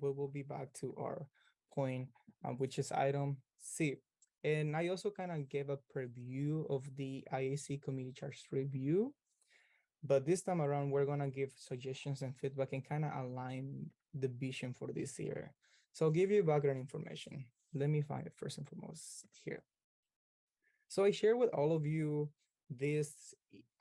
we will be back to our point, which is item C. And I also kind of gave a preview of the IAC committee charge review, but this time around, we're gonna give suggestions and feedback and kind of align the vision for this year. So I'll give you background information. Let me find it first and foremost here. So I share with all of you this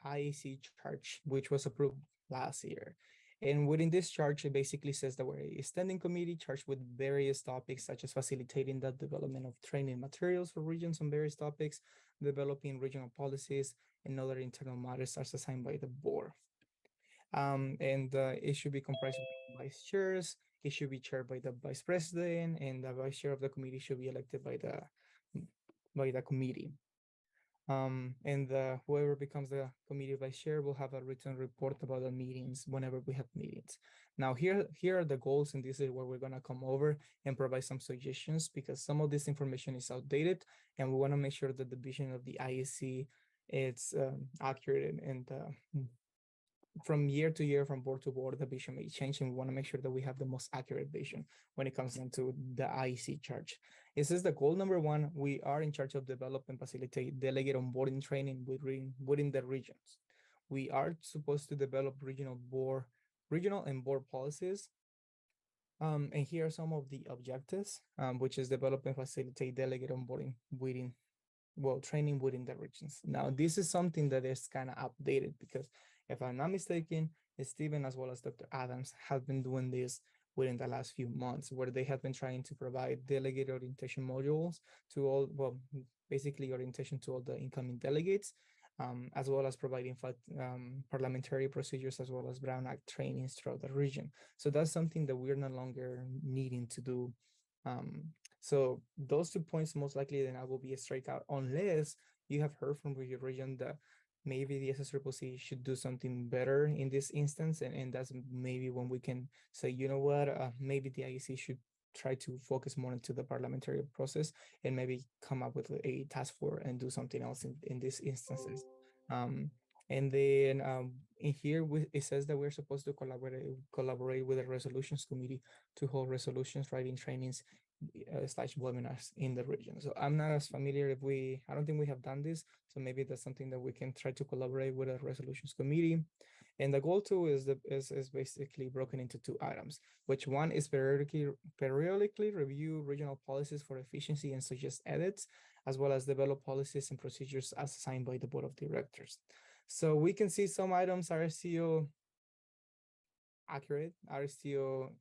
IAC charge, which was approved last year. And within this charge, it basically says that we're a standing committee charged with various topics, such as facilitating the development of training materials for regions on various topics, developing regional policies, and other internal matters as assigned by the board. And it should be comprised of vice chairs. It should be chaired by the vice president, and the vice chair of the committee should be elected by the committee. And whoever becomes the committee vice chair will have a written report about the meetings whenever we have meetings. Now, here are the goals, and this is where we're gonna come over and provide some suggestions, because some of this information is outdated, and we wanna make sure that the vision of the IEC is accurate, and from year to year, from board to board, the vision may change, and we want to make sure that we have the most accurate vision when it comes into the IEC charge. It says the goal number one, we are in charge of develop and facilitate delegate onboarding training within the regions. We are supposed to develop regional and board policies. And here are some of the objectives, which is develop and facilitate delegate onboarding training within the regions. Now, this is something that is kind of updated, because if I'm not mistaken, Stephen as well as Dr. Adams have been doing this within the last few months, where they have been trying to provide delegate orientation modules to all, basically orientation to all the incoming delegates, as well as providing parliamentary procedures as well as Brown Act trainings throughout the region. So that's something that we're no longer needing to do. So those 2 points most likely then I will be a strikeout, unless you have heard from your region that maybe the SSCCC should do something better in this instance. And that's maybe when we can say, you know what, maybe the IEC should try to focus more into the parliamentary process and maybe come up with a task force and do something else in these instances. And then in here, it says that we're supposed to collaborate with the resolutions committee to hold resolutions writing trainings slash webinars in the region. So I'm not as familiar I don't think we have done this. So maybe that's something that we can try to collaborate with a resolutions committee. And the goal two is basically broken into two items, which one is periodically review regional policies for efficiency and suggest edits, as well as develop policies and procedures as assigned by the board of directors. So we can see some items are still accurate, are still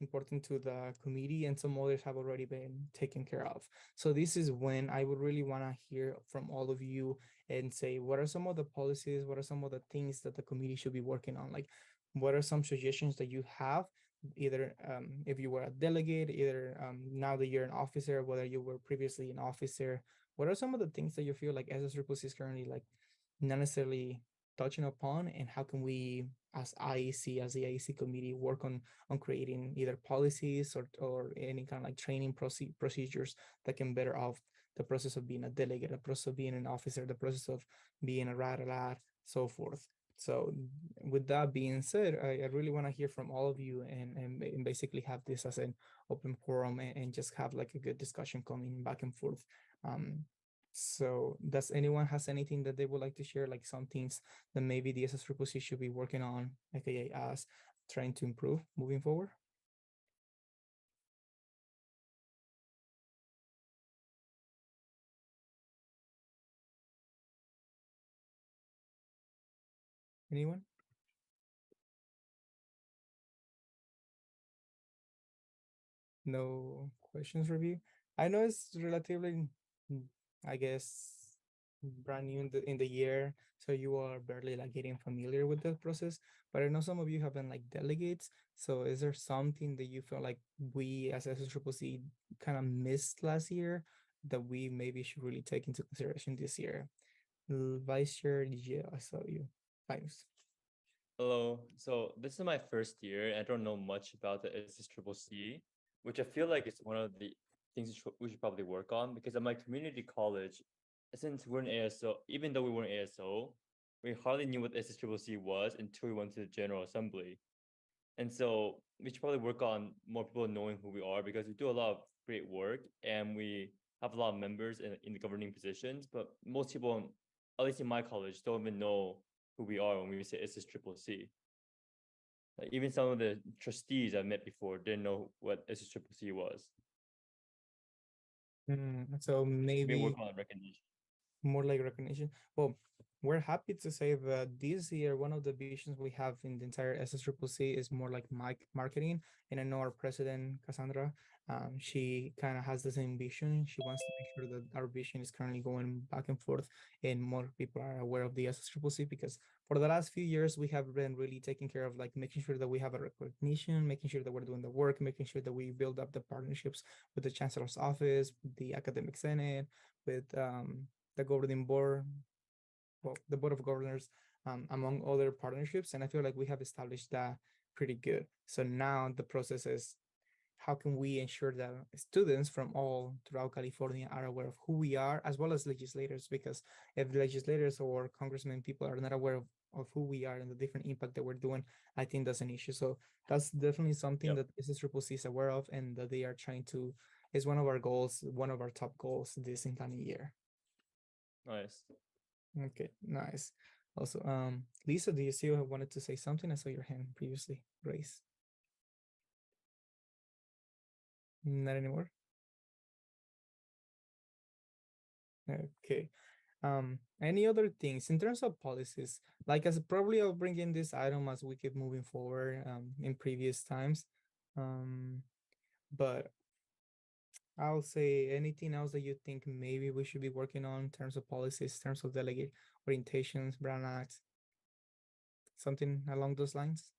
important to the committee, and some others have already been taken care of. So this is when I would really want to hear from all of you and say, what are some of the policies, what are some of the things that the committee should be working on? Like, what are some suggestions that you have, either if you were a delegate, either now that you're an officer, whether you were previously an officer, what are some of the things that you feel like SSCCC is currently like not necessarily touching upon, and how can we as IEC, as the IEC committee, work on creating either policies or any kind of like training procedures that can better off the process of being a delegate, the process of being an officer, the process of being a rat, so forth. So with that being said, I really want to hear from all of you, and basically have this as an open forum, and just have like a good discussion coming back and forth. So does anyone has anything that they would like to share, like some things that maybe the SSCCC should be working on, aka us trying to improve moving forward? Anyone? No questions review? I know it's relatively, mm, I guess, brand new in the year, so you are barely like getting familiar with the process. But I know some of you have been like delegates. So is there something that you feel like we as SSCCC kind of missed last year that we maybe should really take into consideration this year? Vice Chair, yeah, I saw you. Thanks. Hello. So this is my first year. I don't know much about the SSCCC, which I feel like is one of the things we should probably work on, because at my community college, since we're in ASO, even though we were in ASO, we hardly knew what SSCCC was until we went to the General Assembly. And so we should probably work on more people knowing who we are, because we do a lot of great work and we have a lot of members in the governing positions, but most people, at least in my college, don't even know who we are when we say SSCCC. Like, even some of the trustees I met before didn't know what SSCCC was. So We maybe work on recognition. more like recognition. Well, we're happy to say that this year, one of the visions we have in the entire SSCCC is more like marketing. And I know our president, Cassandra, she kind of has the same vision. She wants to make sure that our vision is currently going back and forth and more people are aware of the SSCCC, because for the last few years, we have been really taking care of like making sure that we have a recognition, making sure that we're doing the work, making sure that we build up the partnerships with the Chancellor's office, with the Academic Senate, with the governing board, well, the board of governors, among other partnerships. And I feel like we have established that pretty good. So now the process is, how can we ensure that students from all throughout California are aware of who we are, as well as legislators? Because if legislators or congressmen people are not aware of who we are and the different impact that we're doing, I think that's an issue. So that's definitely something Yep. that SSCCC is aware of and that they are trying to, is one of our goals, one of our top goals this incoming year. Nice. Okay, nice. Also, Lisa, do you still wanted to say something? I saw your hand previously raised. Not anymore. Okay. Any other things in terms of policies? Like, as probably I'll bring in this item as we keep moving forward in previous times. But I'll say anything else that you think maybe we should be working on in terms of policies, in terms of delegate orientations, Brown Act, something along those lines.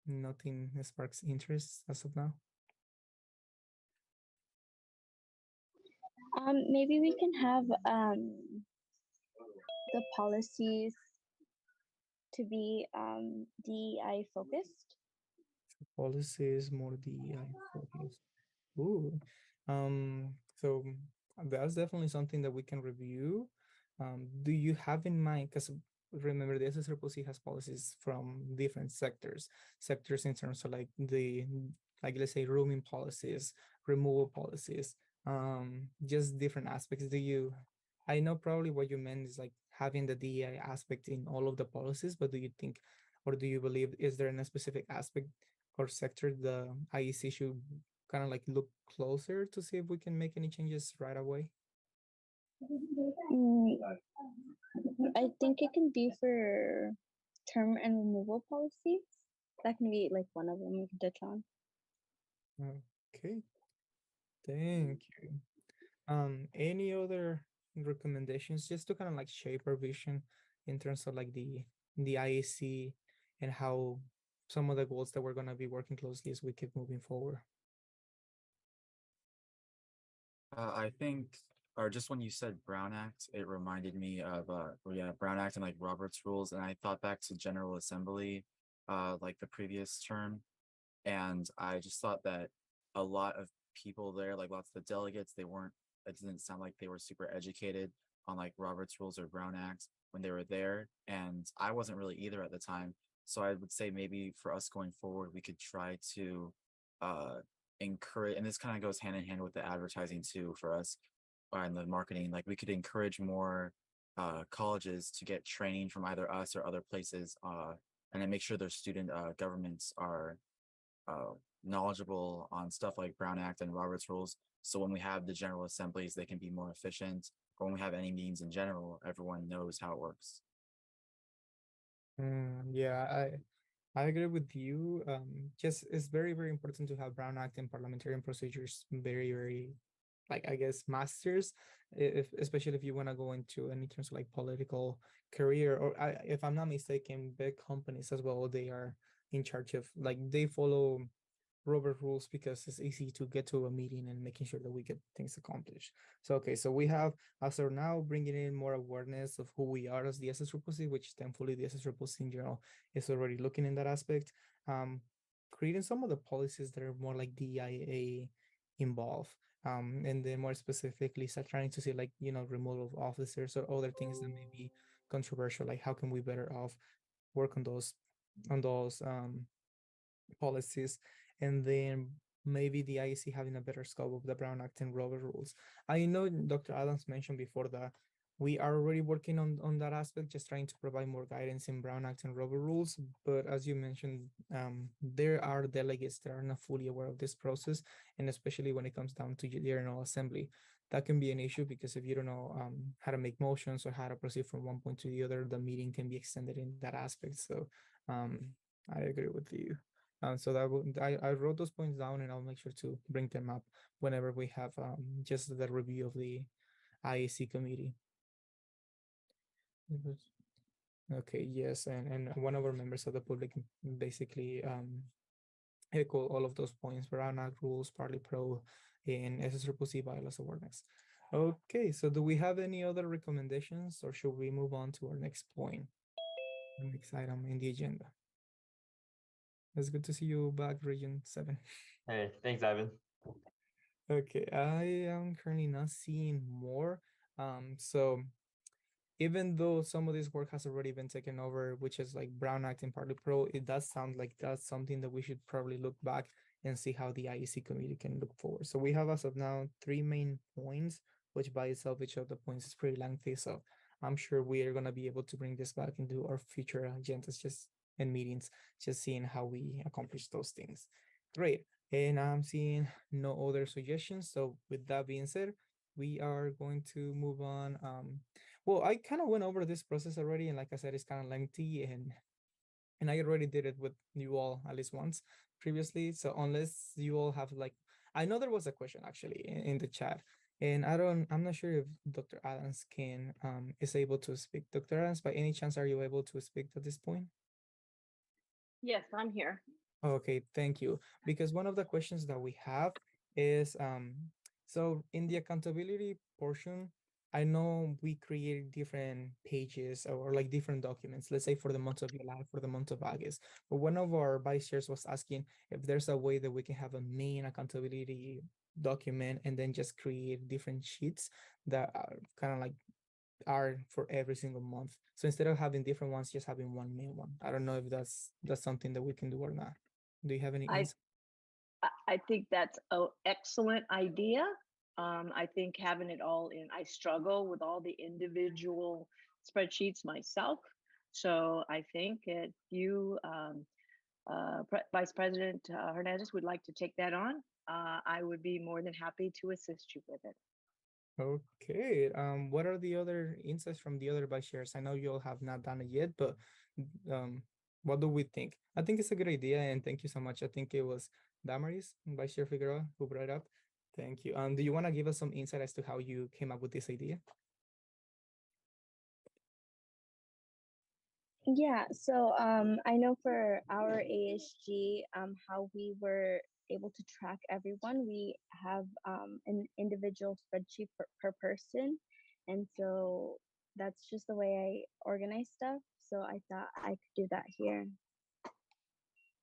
Nothing sparks interest as of now. Maybe we can have the policies to be DEI focused. Policies more DEI focused. Ooh, so that's definitely something that we can review. Do you have in mind, because remember the SSRPC has policies from different sectors in terms of like like let's say rooming policies, removal policies, just different aspects. I know probably what you meant is like having the DEI aspect in all of the policies, but do you think, or do you believe, is there a specific aspect or sector the IEC should kind of like look closer to see if we can make any changes right away? Mm, I think it can be for term and removal policies. That can be like one of them we can touch on. Okay, thank you. Any other recommendations just to kind of like shape our vision in terms of like the IEC and how some of the goals that we're going to be working closely as we keep moving forward? I think, or just when you said Brown Act, it reminded me of, Brown Act and like Robert's rules, and I thought back to General Assembly, like the previous term, and I just thought that a lot of people there, like lots of the delegates, it didn't sound like they were super educated on like Robert's rules or Brown Act when they were there, and I wasn't really either at the time. So I would say maybe for us going forward, we could try to uh encourage, and this kind of goes hand in hand with the advertising too for us, and the marketing. Like we could encourage more colleges to get training from either us or other places, and then make sure their student governments are uh, knowledgeable on stuff like Brown Act and Robert's rules. So when we have the general assemblies, they can be more efficient. Or when we have any meetings in general, everyone knows how it works. Yeah, I agree with you. Just it's very, very important to have Brown Act and parliamentarian procedures very, very, like I guess masters, if especially if you want to go into any terms of like political career, or if I'm not mistaken, big companies as well, they are in charge of like they follow Robert rules because it's easy to get to a meeting and making sure that we get things accomplished. So, okay, so we have, as of now, bringing in more awareness of who we are as the SSCCC, which thankfully the SSCCC in general is already looking in that aspect. Creating some of the policies that are more like DIA involved. And then more specifically, start trying to see like, removal of officers or other things that may be controversial, like how can we better off work on those policies, and then maybe the IEC having a better scope of the Brown Act and Robert rules. I know Dr. Adams mentioned before that we are already working on that aspect, just trying to provide more guidance in Brown Act and Robert rules. But as you mentioned, there are delegates that are not fully aware of this process, and especially when it comes down to General Assembly, that can be an issue because if you don't know how to make motions or how to proceed from one point to the other, the meeting can be extended in that aspect. So I agree with you. So I wrote those points down, and I'll make sure to bring them up whenever we have just the review of the IAC committee. Okay, yes, and one of our members of the public basically echo all of those points: Brown Act rules, Party Pro, and SSCC bylaws awareness. Okay, so do we have any other recommendations, or should we move on to our next point, the next item in the agenda? It's good to see you back, Region 7. Hey, thanks, Ivan. Okay, I am currently not seeing more. So even though some of this work has already been taken over, which is like Brown Act and Party Pro, it does sound like that's something that we should probably look back and see how the IEC committee can look forward. So we have as of now 3 main points, which by itself, each of the points is pretty lengthy. So I'm sure we are gonna be able to bring this back into our future agendas just and meetings, just seeing how we accomplish those things. Great. And I'm seeing no other suggestions. So with that being said, we are going to move on. Well, I kind of went over this process already, and like I said, it's kind of lengthy, and I already did it with you all at least once previously. So unless you all have like, I know there was a question actually in the chat, and I'm not sure if Dr. Adams is able to speak. Dr. Adams, by any chance, are you able to speak at this point? Yes, I'm here. Okay, thank you. Because one of the questions that we have is, so in the accountability portion, I know we created different pages or like different documents, let's say for the month of July, for the month of August. But one of our vice chairs was asking if there's a way that we can have a main accountability document and then just create different sheets that are kind of like are for every single month. So instead of having different ones, just having one main one. I don't know if that's something that we can do or not. Do you have any I insight? I think that's an excellent idea. I think having it all in, I struggle with all the individual spreadsheets myself. So I think if you, Vice President Hernandez, would like to take that on, I would be more than happy to assist you with it. Okay. What are the other insights from the other vice chairs? I know you all have not done it yet, but what do we think? I think it's a good idea, and thank you so much. I think it was Damaris, Vice Chair Figueroa, who brought it up. Thank you. Do you want to give us some insight as to how you came up with this idea? Yeah, so I know for our ASG, how we were able to track everyone, we have an individual spreadsheet per person. And so that's just the way I organize stuff. So I thought I could do that here.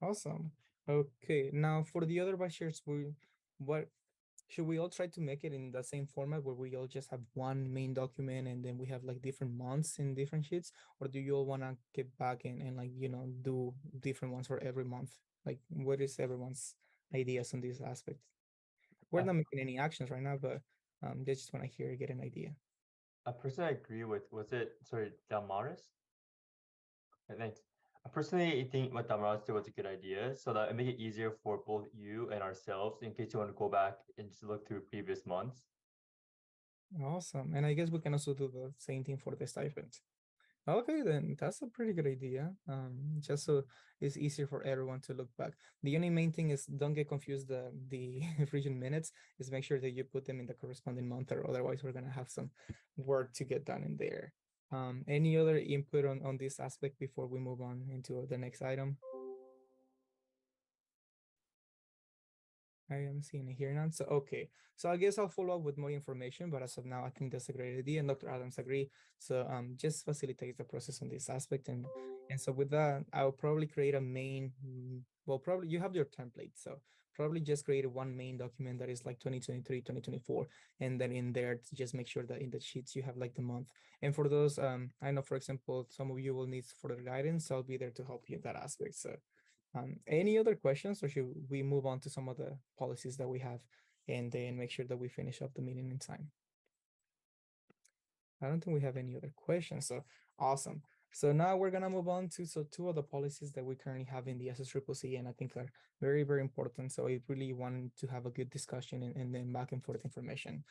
Awesome. Okay. Now for the other vice chairs, what should we all try to make it in the same format where we all just have one main document and then we have like different months in different sheets? Or do you all want to get back and like, do different ones for every month? Like what is everyone's ideas on this aspect? We're not making any actions right now, but they just want to get an idea. I personally agree with, Damaris? Okay, thanks. I personally think what Damaris did was a good idea, so that it make it easier for both you and ourselves in case you want to go back and just look through previous months. Awesome. And I guess we can also do the same thing for the stipends. Okay, then that's a pretty good idea. Just so it's easier for everyone to look back. The only main thing is don't get confused. The region minutes is make sure that you put them in the corresponding month, or otherwise we're gonna have some work to get done in there. Any other input on this aspect before we move on into the next item? I am seeing it here now. So, okay. So I guess I'll follow up with more information, but as of now, I think that's a great idea. And Dr. Adams agree. So just facilitates the process on this aspect. And so with that, I'll probably create a main well, probably you have your template. So probably just create one main document that is like 2023, 2024. And then in there, just make sure that in the sheets you have like the month. And for those, I know, for example, some of you will need further guidance. I'll be there to help you in that aspect. So any other questions, or should we move on to some of the policies that we have and then make sure that we finish up the meeting in time? I don't think we have any other questions. So awesome. So now we're gonna move on to two of the policies that we currently have in the SSCCC, and I think are very, very important. So I really want to have a good discussion and then back and forth information.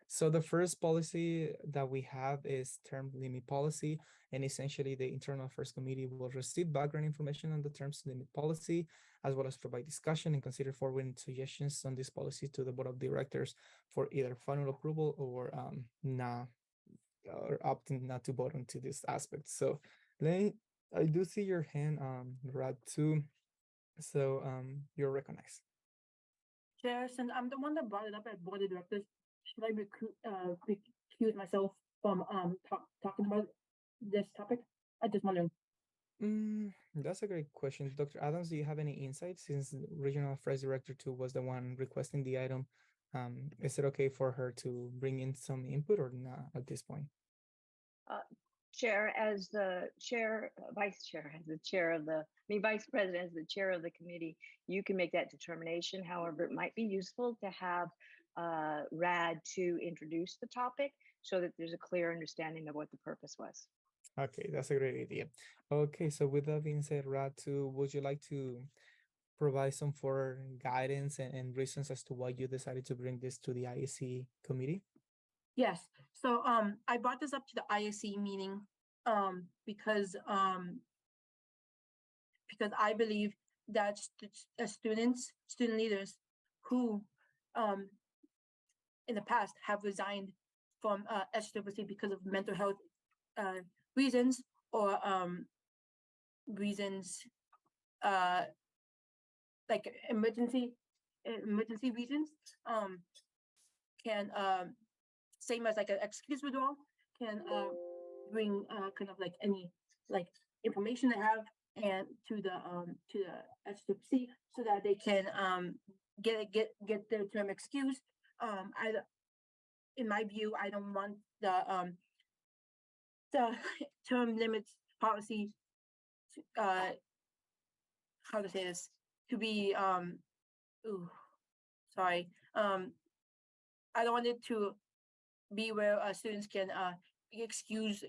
So the first policy that we have is term limit policy, and essentially the Internal Affairs Committee will receive background information on the terms limit policy, as well as provide discussion and consider forwarding suggestions on this policy to the Board of Directors for either final approval or not, or opting not to vote into this aspect. So Lane, I do see your hand, Rad too. So you're recognized. Chair, since I'm the one that brought it up at Board of Directors, should I recuse myself from talking about this topic? I just wondering. That's a great question. Dr. Adams, do you have any insights, since the Regional Affairs Director 2 was the one requesting the item? Is it okay for her to bring in some input or not at this point? Chair, as the chair, vice chair, as the chair of the, vice president, as the chair of the committee, you can make that determination. However, it might be useful to have Rad to introduce the topic so that there's a clear understanding of what the purpose was. Okay, that's a great idea. Okay, so with that being said, Ratu, would you like to provide some further guidance and reasons as to why you decided to bring this to the IAC committee? Yes. So I brought this up to the IAC meeting because I believe that student leaders who in the past have resigned from SSCCC because of mental health reasons or reasons like emergency reasons can same as like an excuse withdrawal can bring kind of like any like information they have and to the SSCCC so that they can get their term excused. In my view, I don't want the term limits policy how to say this to be I don't want it to be where students can be excused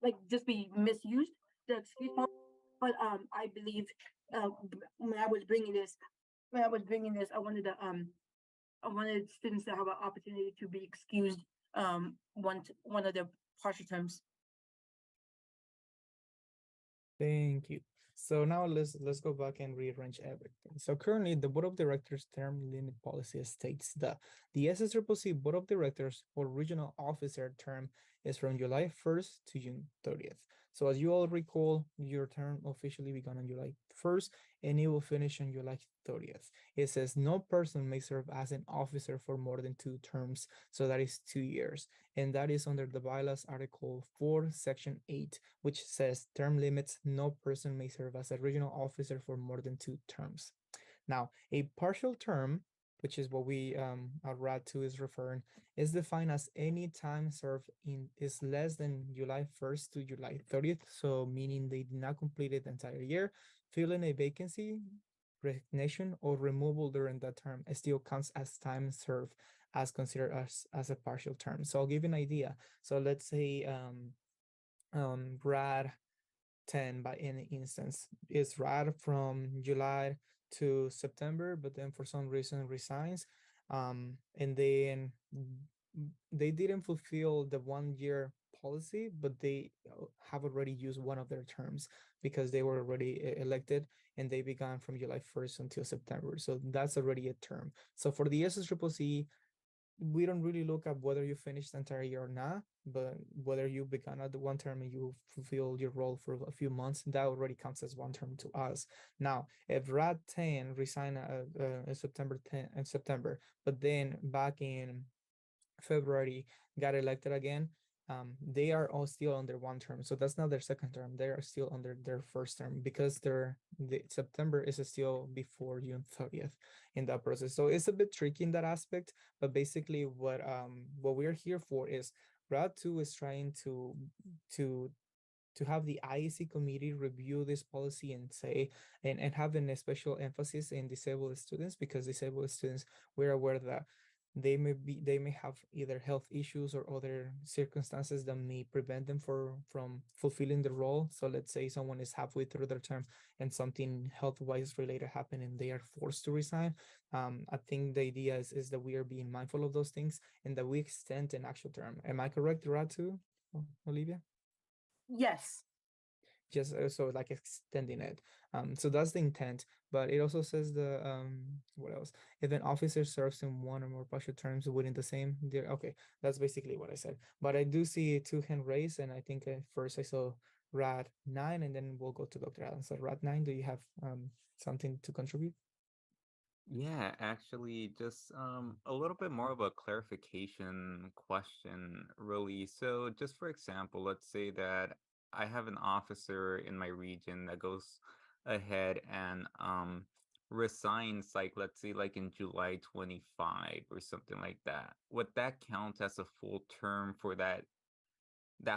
like just be misused the excuse part. But I believe when I was bringing this I wanted students to have an opportunity to be excused one of their partial terms. Thank you. So now let's go back and rearrange everything. So currently the Board of Directors term limit policy states that the SSCCC Board of Directors or regional officer term is from July 1st to June 30th. So as you all recall, your term officially began on July 1st and it will finish on July 30th. It says no person may serve as an officer for more than 2 terms. So that is 2 years. And that is under the bylaws Article 4, Section 8, which says term limits, no person may serve as a regional officer for more than 2 terms. Now, a partial term, which is what we RAD 2 is referring, is defined as any time served is less than July 1st to July 30th. So meaning they did not complete it the entire year, filling a vacancy, resignation, or removal during that term. It still counts as time served as considered as a partial term. So I'll give you an idea. So let's say RAD 10 by any instance is RAD from July to September, but then for some reason resigns, and then they didn't fulfill the 1 year policy, but they have already used one of their terms because they were already elected and they began from July 1st until September. So that's already a term. So for the SSCCC, we don't really look at whether you finished the entire year or not, but whether you began at the 1 term and you fulfilled your role for a few months, that already counts as 1 term to us. Now, if RAD 10 resigned September 10 in September, but then back in February got elected again, they are all still under one term. So that's not their second term. They are still under their first term because the September is still before June 30th in that process. So it's a bit tricky in that aspect. But basically, what we're here for is RAD 2 is trying to to have the IEC committee review this policy and say and having a special emphasis in disabled students, because disabled students, we're aware that they may have either health issues or other circumstances that may prevent them from fulfilling the role. So let's say someone is halfway through their term and something health-wise related happened and they are forced to resign. I think the idea is that we are being mindful of those things and that we extend an actual term. Am I correct, Ratu, Olivia? Yes. Just so like extending it. So that's the intent, but it also says the what else? If an officer serves in one or more partial terms within the same year. Okay, that's basically what I said. But I do see two hand raised, and I think first I saw Rad 9, and then we'll go to Dr. Adams. So Rad 9, do you have something to contribute? Yeah, actually, just a little bit more of a clarification question, really. So, just for example, let's say that I have an officer in my region that goes ahead and resigns, like let's say like in July 25 or something like that. Would that count as a full term for that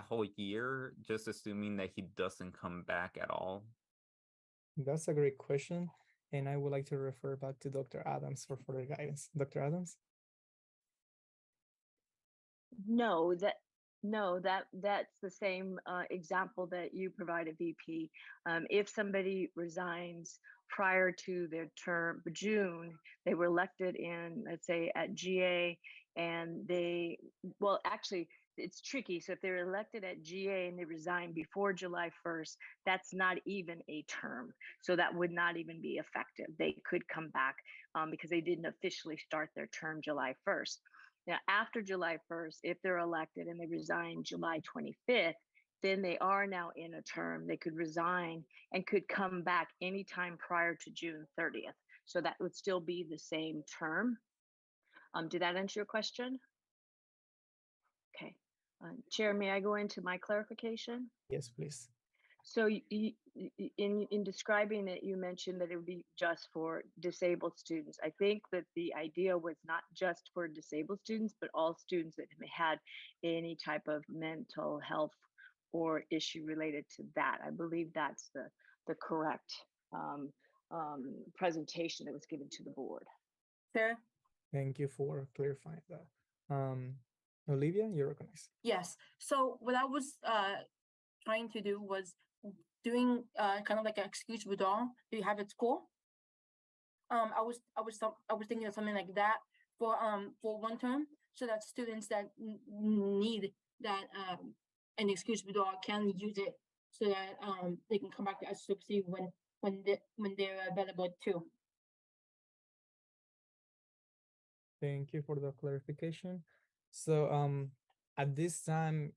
whole year, just assuming that he doesn't come back at all? That's a great question. And I would like to refer back to Dr. Adams for further guidance. Dr. Adams? No, that's the same example that you provided, VP. If somebody resigns prior to their term, June, they were elected in, let's say, at GA, and well, actually, it's tricky. So if they're elected at GA and they resign before July 1st, that's not even a term. So that would not even be effective. They could come back because they didn't officially start their term July 1st. Now, after July 1st, if they're elected and they resign July 25th, then they are now in a term. They could resign and could come back anytime prior to June 30th. So that would still be the same term. Did that answer your question? Okay. Chair, may I go into my clarification? Yes, please. So in describing it, you mentioned that it would be just for disabled students. I think that the idea was not just for disabled students, but all students that had any type of mental health or issue related to that. I believe that's the correct presentation that was given to the board. Fair. Thank you for clarifying that. Olivia, you're recognized. Yes. So what I was trying to do was doing kind of like an excuse withdrawal do you have at school. I was thinking of something like that for one term, so that students that need that an excuse withdrawal can use it, so that they can come back to SSCC when they're available too. Thank you for the clarification. So at this time,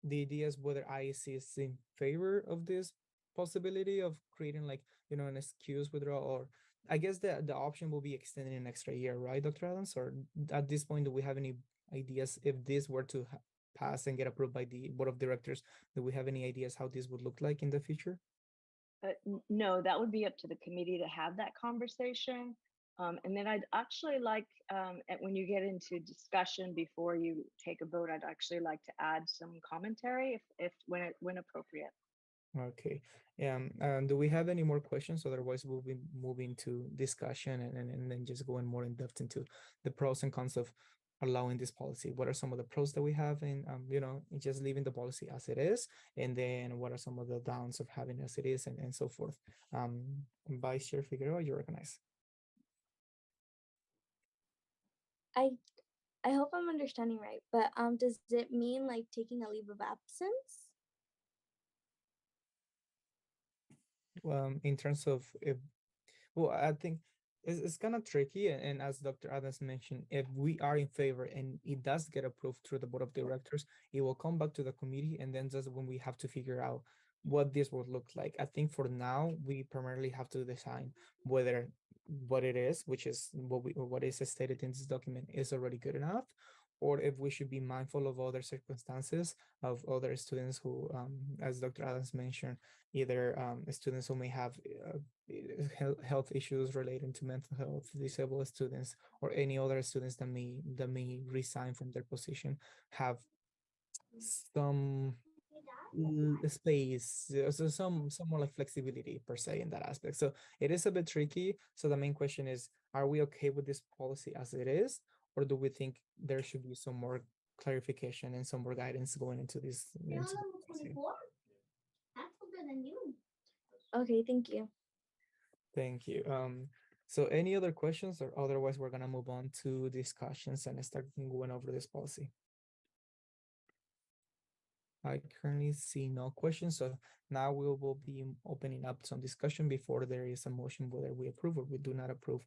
the idea is whether IEC is in favor of this possibility of creating like, an excuse withdrawal, or I guess the option will be extending an extra year, right, Dr. Adams? Or at this point, do we have any ideas if this were to pass and get approved by the board of directors? Do we have any ideas how this would look like in the future? No, that would be up to the committee to have that conversation. And then I'd actually like, when you get into discussion before you take a vote, I'd actually like to add some commentary if when appropriate. Okay. Do we have any more questions? Otherwise, we'll be moving to discussion and then just going more in depth into the pros and cons of allowing this policy. What are some of the pros that we have in, just leaving the policy as it is? And then what are some of the downs of having it as it is and so forth? Vice Chair Figueroa, you recognize. I hope I'm understanding right, but does it mean like taking a leave of absence? In terms of I think it's kind of tricky, and as Dr. Adams mentioned, if we are in favor and it does get approved through the board of directors, it will come back to the committee, and then just when we have to figure out what this would look like. I think for now we primarily have to decide whether what it is, which is what is stated in this document, is already good enough, or if we should be mindful of other circumstances of other students who, as Dr. Adams mentioned, either students who may have health issues relating to mental health, disabled students, or any other students that may resign from their position, have some space, so some more like flexibility per se in that aspect. So it is a bit tricky. So the main question is, are we okay with this policy as it is, or do we think there should be some more clarification and some more guidance going into this policy? Okay, thank you. Thank you. So any other questions, or otherwise we're gonna move on to discussions and start going over this policy? I currently see no questions, so now we will be opening up some discussion before there is a motion whether we approve or we do not approve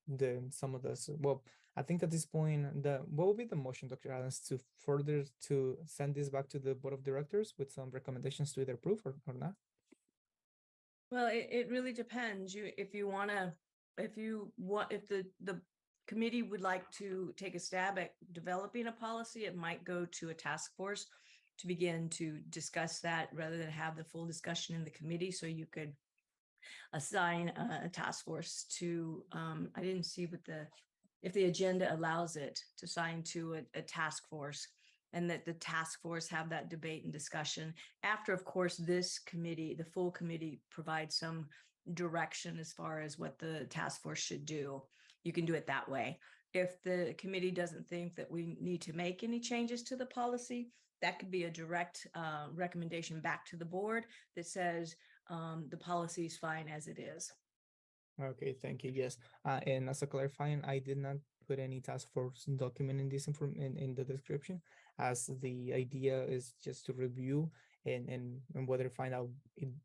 the some of this. Well, I think at this point, what will be the motion, Dr. Adams, to further to send this back to the board of directors with some recommendations to either approve or not? Well, it really depends. If you want, if the committee would like to take a stab at developing a policy, it might go to a task force to begin to discuss that rather than have the full discussion in the committee. So you could assign a task force to, I didn't see what if the agenda allows it, to assign to a task force, and that the task force have that debate and discussion after, of course, this committee, the full committee, provides some direction as far as what the task force should do. You can do it that way. If the committee doesn't think that we need to make any changes to the policy, that could be a direct recommendation back to the board that says the policy is fine as it is. Okay, thank you. Yes, and as a clarifying, I did not put any task force document in this in the description, as the idea is just to review and whether find out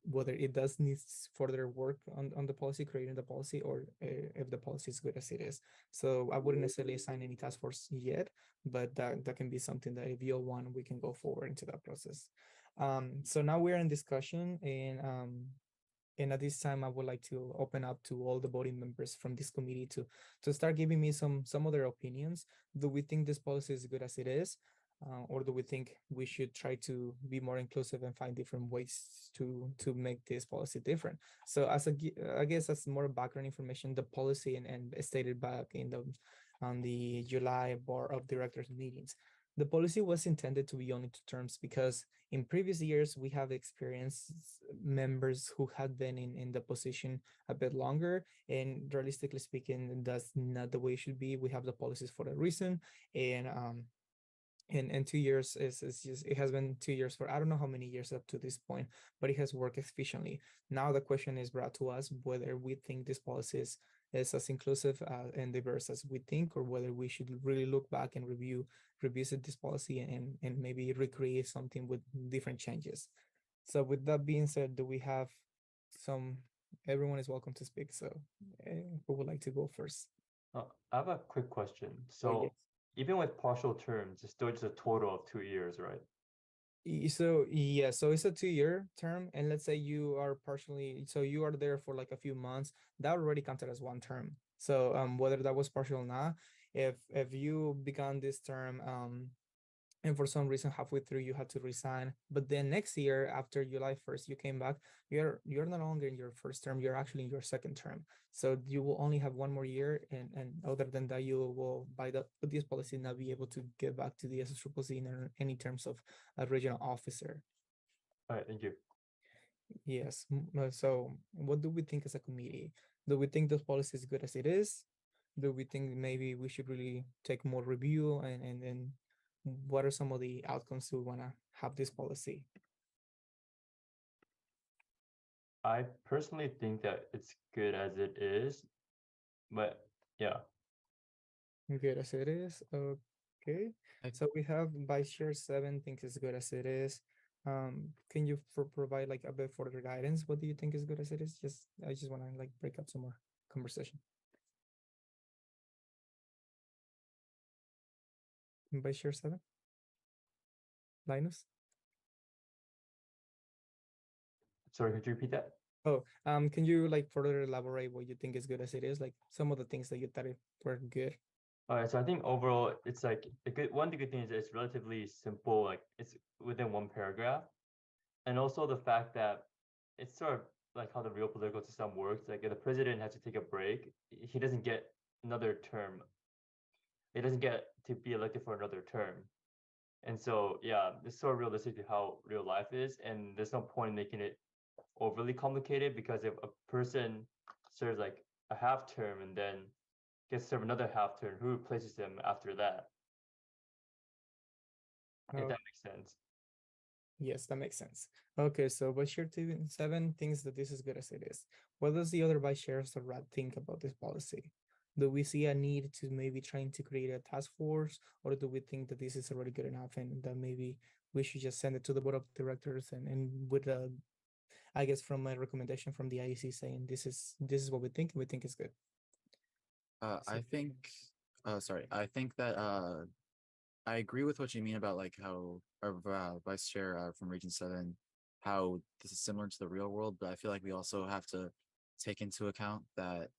whether it does need further work on the policy, creating the policy, or if the policy is good as it is. So I wouldn't necessarily assign any task force yet, but that can be something that if you all want, we can go forward into that process. So now we're in discussion, and at this time, I would like to open up to all the voting members from this committee to start giving me some of their opinions. Do we think this policy is good as it is? Or do we think we should try to be more inclusive and find different ways to make this policy different? So I guess that's more background information, the policy and stated back on the July board of directors meetings. The policy was intended to be only two terms because in previous years, we have experienced members who had been in the position a bit longer, and realistically speaking, that's not the way it should be. We have the policies for a reason, and 2 years is just, it has been 2 years for I don't know how many years up to this point, but it has worked efficiently. Now the question is brought to us whether we think this policy is as inclusive and diverse as we think, or whether we should really look back and revisit this policy and maybe recreate something with different changes. So with that being said, do we have some? Everyone is welcome to speak. So who would like to go first? I have a quick question. Oh, So yes. even with partial terms, it's still just a total of 2 years, right? So yeah, so it's a 2-year term, and let's say you are partially, so you are there for like a few months, that already counted as one term. So whether that was partial or not, if you began this term and for some reason halfway through you had to resign, but then next year after July 1st you came back, you're no longer in your first term, you're actually in your second term. So you will only have one more year, and other than that, you will with this policy not be able to get back to the SSCCC in any terms of a regional officer. All right, thank you. Yes. So what do we think as a committee? Do we think this policy is good as it is? Do we think maybe we should really take more review, and then what are some of the outcomes we want to have this policy? I personally think that it's good as it is, but yeah. Good as it is. Okay. So we have Vice Chair 7 thinks it's good as it is. Can you provide like a bit further guidance? What do you think is good as it is? I just want to like break up some more conversation. Vice Chair 7? Linus? Sorry, could you repeat that? Oh, can you like further elaborate what you think is good as it is? Like some of the things that you thought were good. All right, so I think overall it's like the good thing is that it's relatively simple, like it's within one paragraph. And also the fact that it's sort of like how the real political system works. Like if the president has to take a break, he doesn't get another term. He doesn't get to be elected for another term. And so yeah, it's sort of realistic to how real life is, and there's no point in making it overly complicated because if a person serves like a half term and then gets to serve another half term, who replaces them after that? If Oh, that makes sense. yes, that makes sense. Okay, so Vice Chair 7 thinks that this is good as it is. What does the other Vice Chairs of RAD think about this policy? Do we see a need to maybe trying to create a task force, or do we think that this is already good enough and that maybe we should just send it to the board of directors and with a, I guess from a recommendation from the IEC saying this is what we think and we think is good. I think, sorry, I think that I agree with what you mean about like how our vice chair from Region 7, how this is similar to the real world, but I feel like we also have to take into account that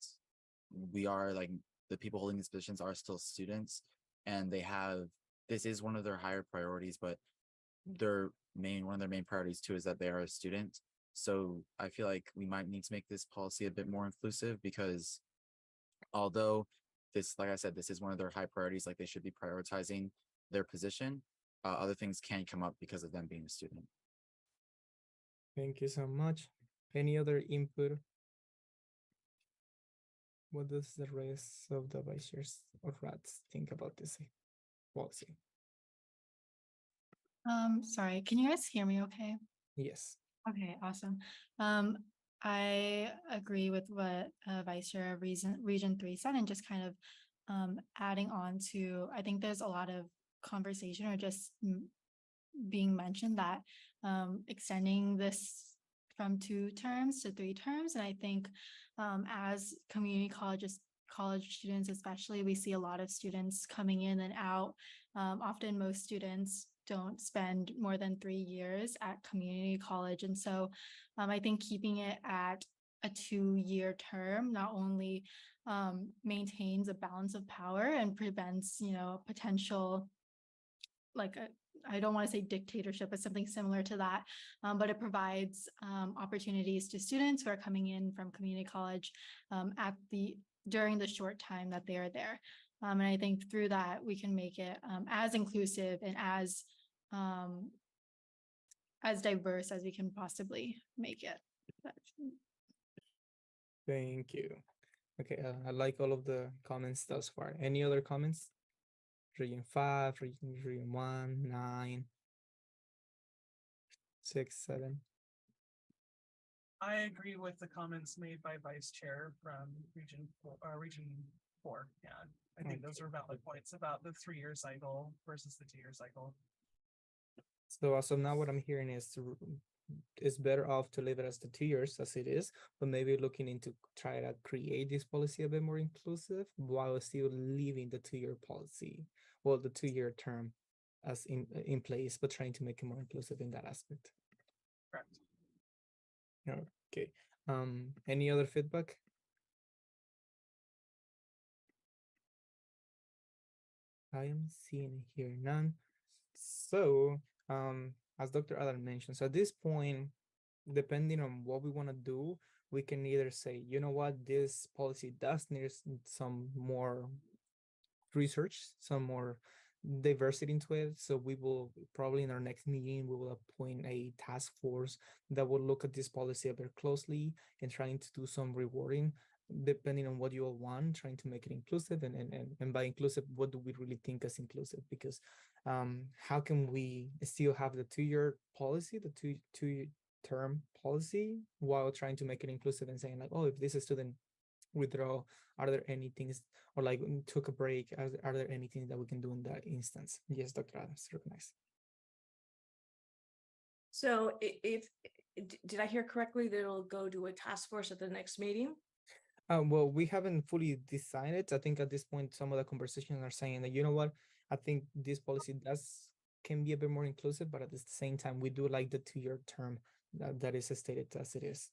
we are like the people holding these positions are still students, and they have this is one of their higher priorities, but one of their main priorities too is that they are a student. So I feel like we might need to make this policy a bit more inclusive because although this, like I said, this is one of their high priorities, like they should be prioritizing their position, other things can come up because of them being a student. Thank you so much. Any other input? What does the rest of the vice chairs or RADs think about this policy? Sorry, can you guys hear me okay? Yes. Okay, awesome. I agree with what Vice Chair of Region 3 said, and just kind of adding on to, I think there's a lot of conversation or just being mentioned that extending this from 2 terms to 3 terms. And I think as community college students especially, we see a lot of students coming in and out. Often most students don't spend more than 3 years at community college. And so I think keeping it at a 2-year term not only maintains a balance of power and prevents, potential like I don't want to say dictatorship, but something similar to that. But it provides opportunities to students who are coming in from community college during the short time that they are there. And I think through that, we can make it as inclusive and as diverse as we can possibly make it. Thank you. Okay, I like all of the comments thus far. Any other comments? Region 5, region 1, 9, 6, 7. I agree with the comments made by Vice Chair from Region 4. Yeah, I think those are valid points about the 3-year cycle versus the 2-year cycle. So as of now, what I'm hearing is it's better off to leave it as the 2 years as it is, but maybe looking into try to create this policy a bit more inclusive while still leaving the 2-year policy, well, the 2-year term as in place, but trying to make it more inclusive in that aspect. Correct. Okay. Any other feedback? I am seeing here none. So, as Dr. Adam mentioned, so at this point, depending on what we want to do, we can either say, you know what, this policy does need some more research, some more diversity into it. So we will probably in our next meeting, we will appoint a task force that will look at this policy a bit closely and trying to do some rewarding depending on what you all want, trying to make it inclusive and by inclusive, what do we really think is inclusive? Because how can we still have the 2-year policy, the two term policy while trying to make it inclusive and saying like, oh, if this student withdraw, are there any things or like took a break, are there anything that we can do in that instance? Yes, Dr. Adams, recognize. So if did I hear correctly that it'll go to a task force at the next meeting? Well, we haven't fully decided. I think at this point, some of the conversations are saying that, you know what, I think this policy can be a bit more inclusive, but at the same time, we do like the 2-year term that is stated as it is.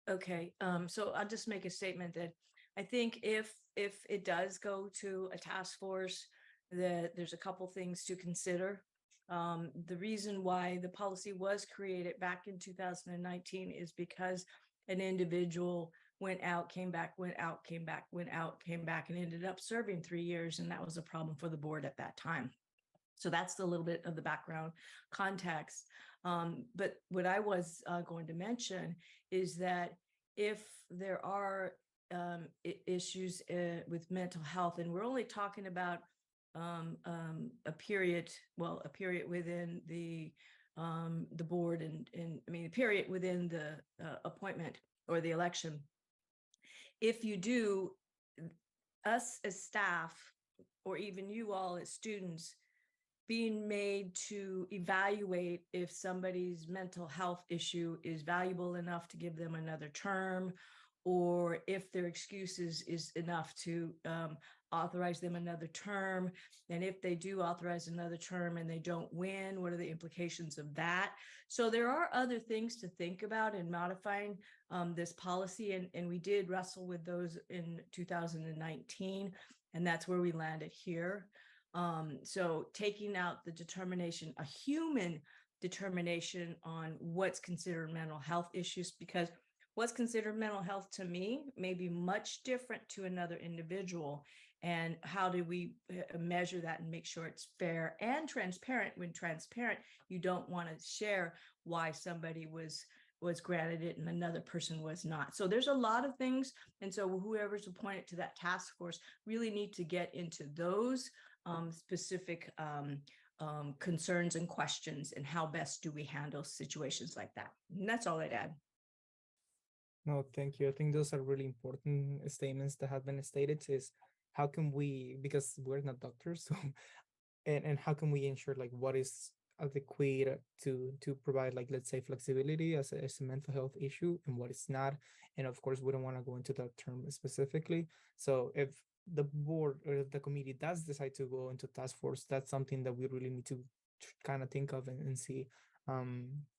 Okay, so I'll just make a statement that I think if it does go to a task force, that there's a couple things to consider. The reason why the policy was created back in 2019 is because an individual went out, came back, went out, came back, went out, came back, and ended up serving 3 years. And that was a problem for the board at that time. So that's a little bit of the background context. But what I was going to mention is that if there are issues with mental health, and we're only talking about a period within the board, and I mean, a period within the appointment or the election. If you do, us as staff, or even you all as students, being made to evaluate if somebody's mental health issue is valuable enough to give them another term, or if their excuses is enough to authorize them another term. And if they do authorize another term and they don't win, what are the implications of that? So there are other things to think about in modifying this policy. And we did wrestle with those in 2019, and that's where we landed here. So taking out the determination, a human determination on what's considered mental health issues, because what's considered mental health to me may be much different to another individual. And how do we measure that and make sure it's fair and transparent? When transparent, you don't want to share why somebody was granted it and another person was not. So there's a lot of things. And so whoever's appointed to that task force really need to get into those specific concerns and questions, and how best do we handle situations like that. And that's all I'd add. No, thank you. I think those are really important statements that have been stated, is how can we, because we're not doctors, so and how can we ensure like what is adequate to provide, like, let's say, flexibility as a mental health issue and what is not. And of course, we don't want to go into that term specifically. So if the board or if the committee does decide to go into task force, that's something that we really need to kind of think of and see.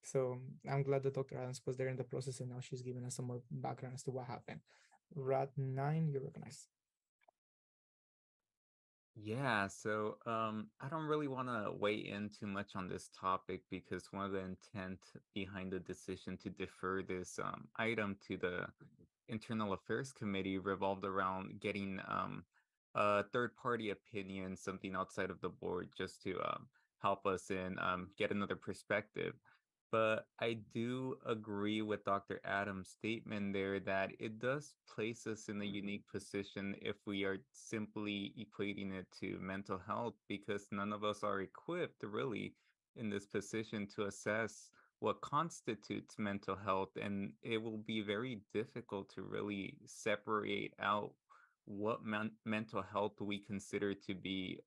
So I'm glad that Dr. Adams was there in the process, and now she's giving us some more background as to what happened. Rad 9, you recognize. Yeah, so I don't really want to weigh in too much on this topic, because one of the intent behind the decision to defer this item to the Internal Affairs Committee revolved around getting a third-party opinion, something outside of the board, just to help us in get another perspective. But I do agree with Dr. Adams' statement there that it does place us in a unique position if we are simply equating it to mental health, because none of us are equipped really in this position to assess what constitutes mental health. And it will be very difficult to really separate out what mental health we consider to be,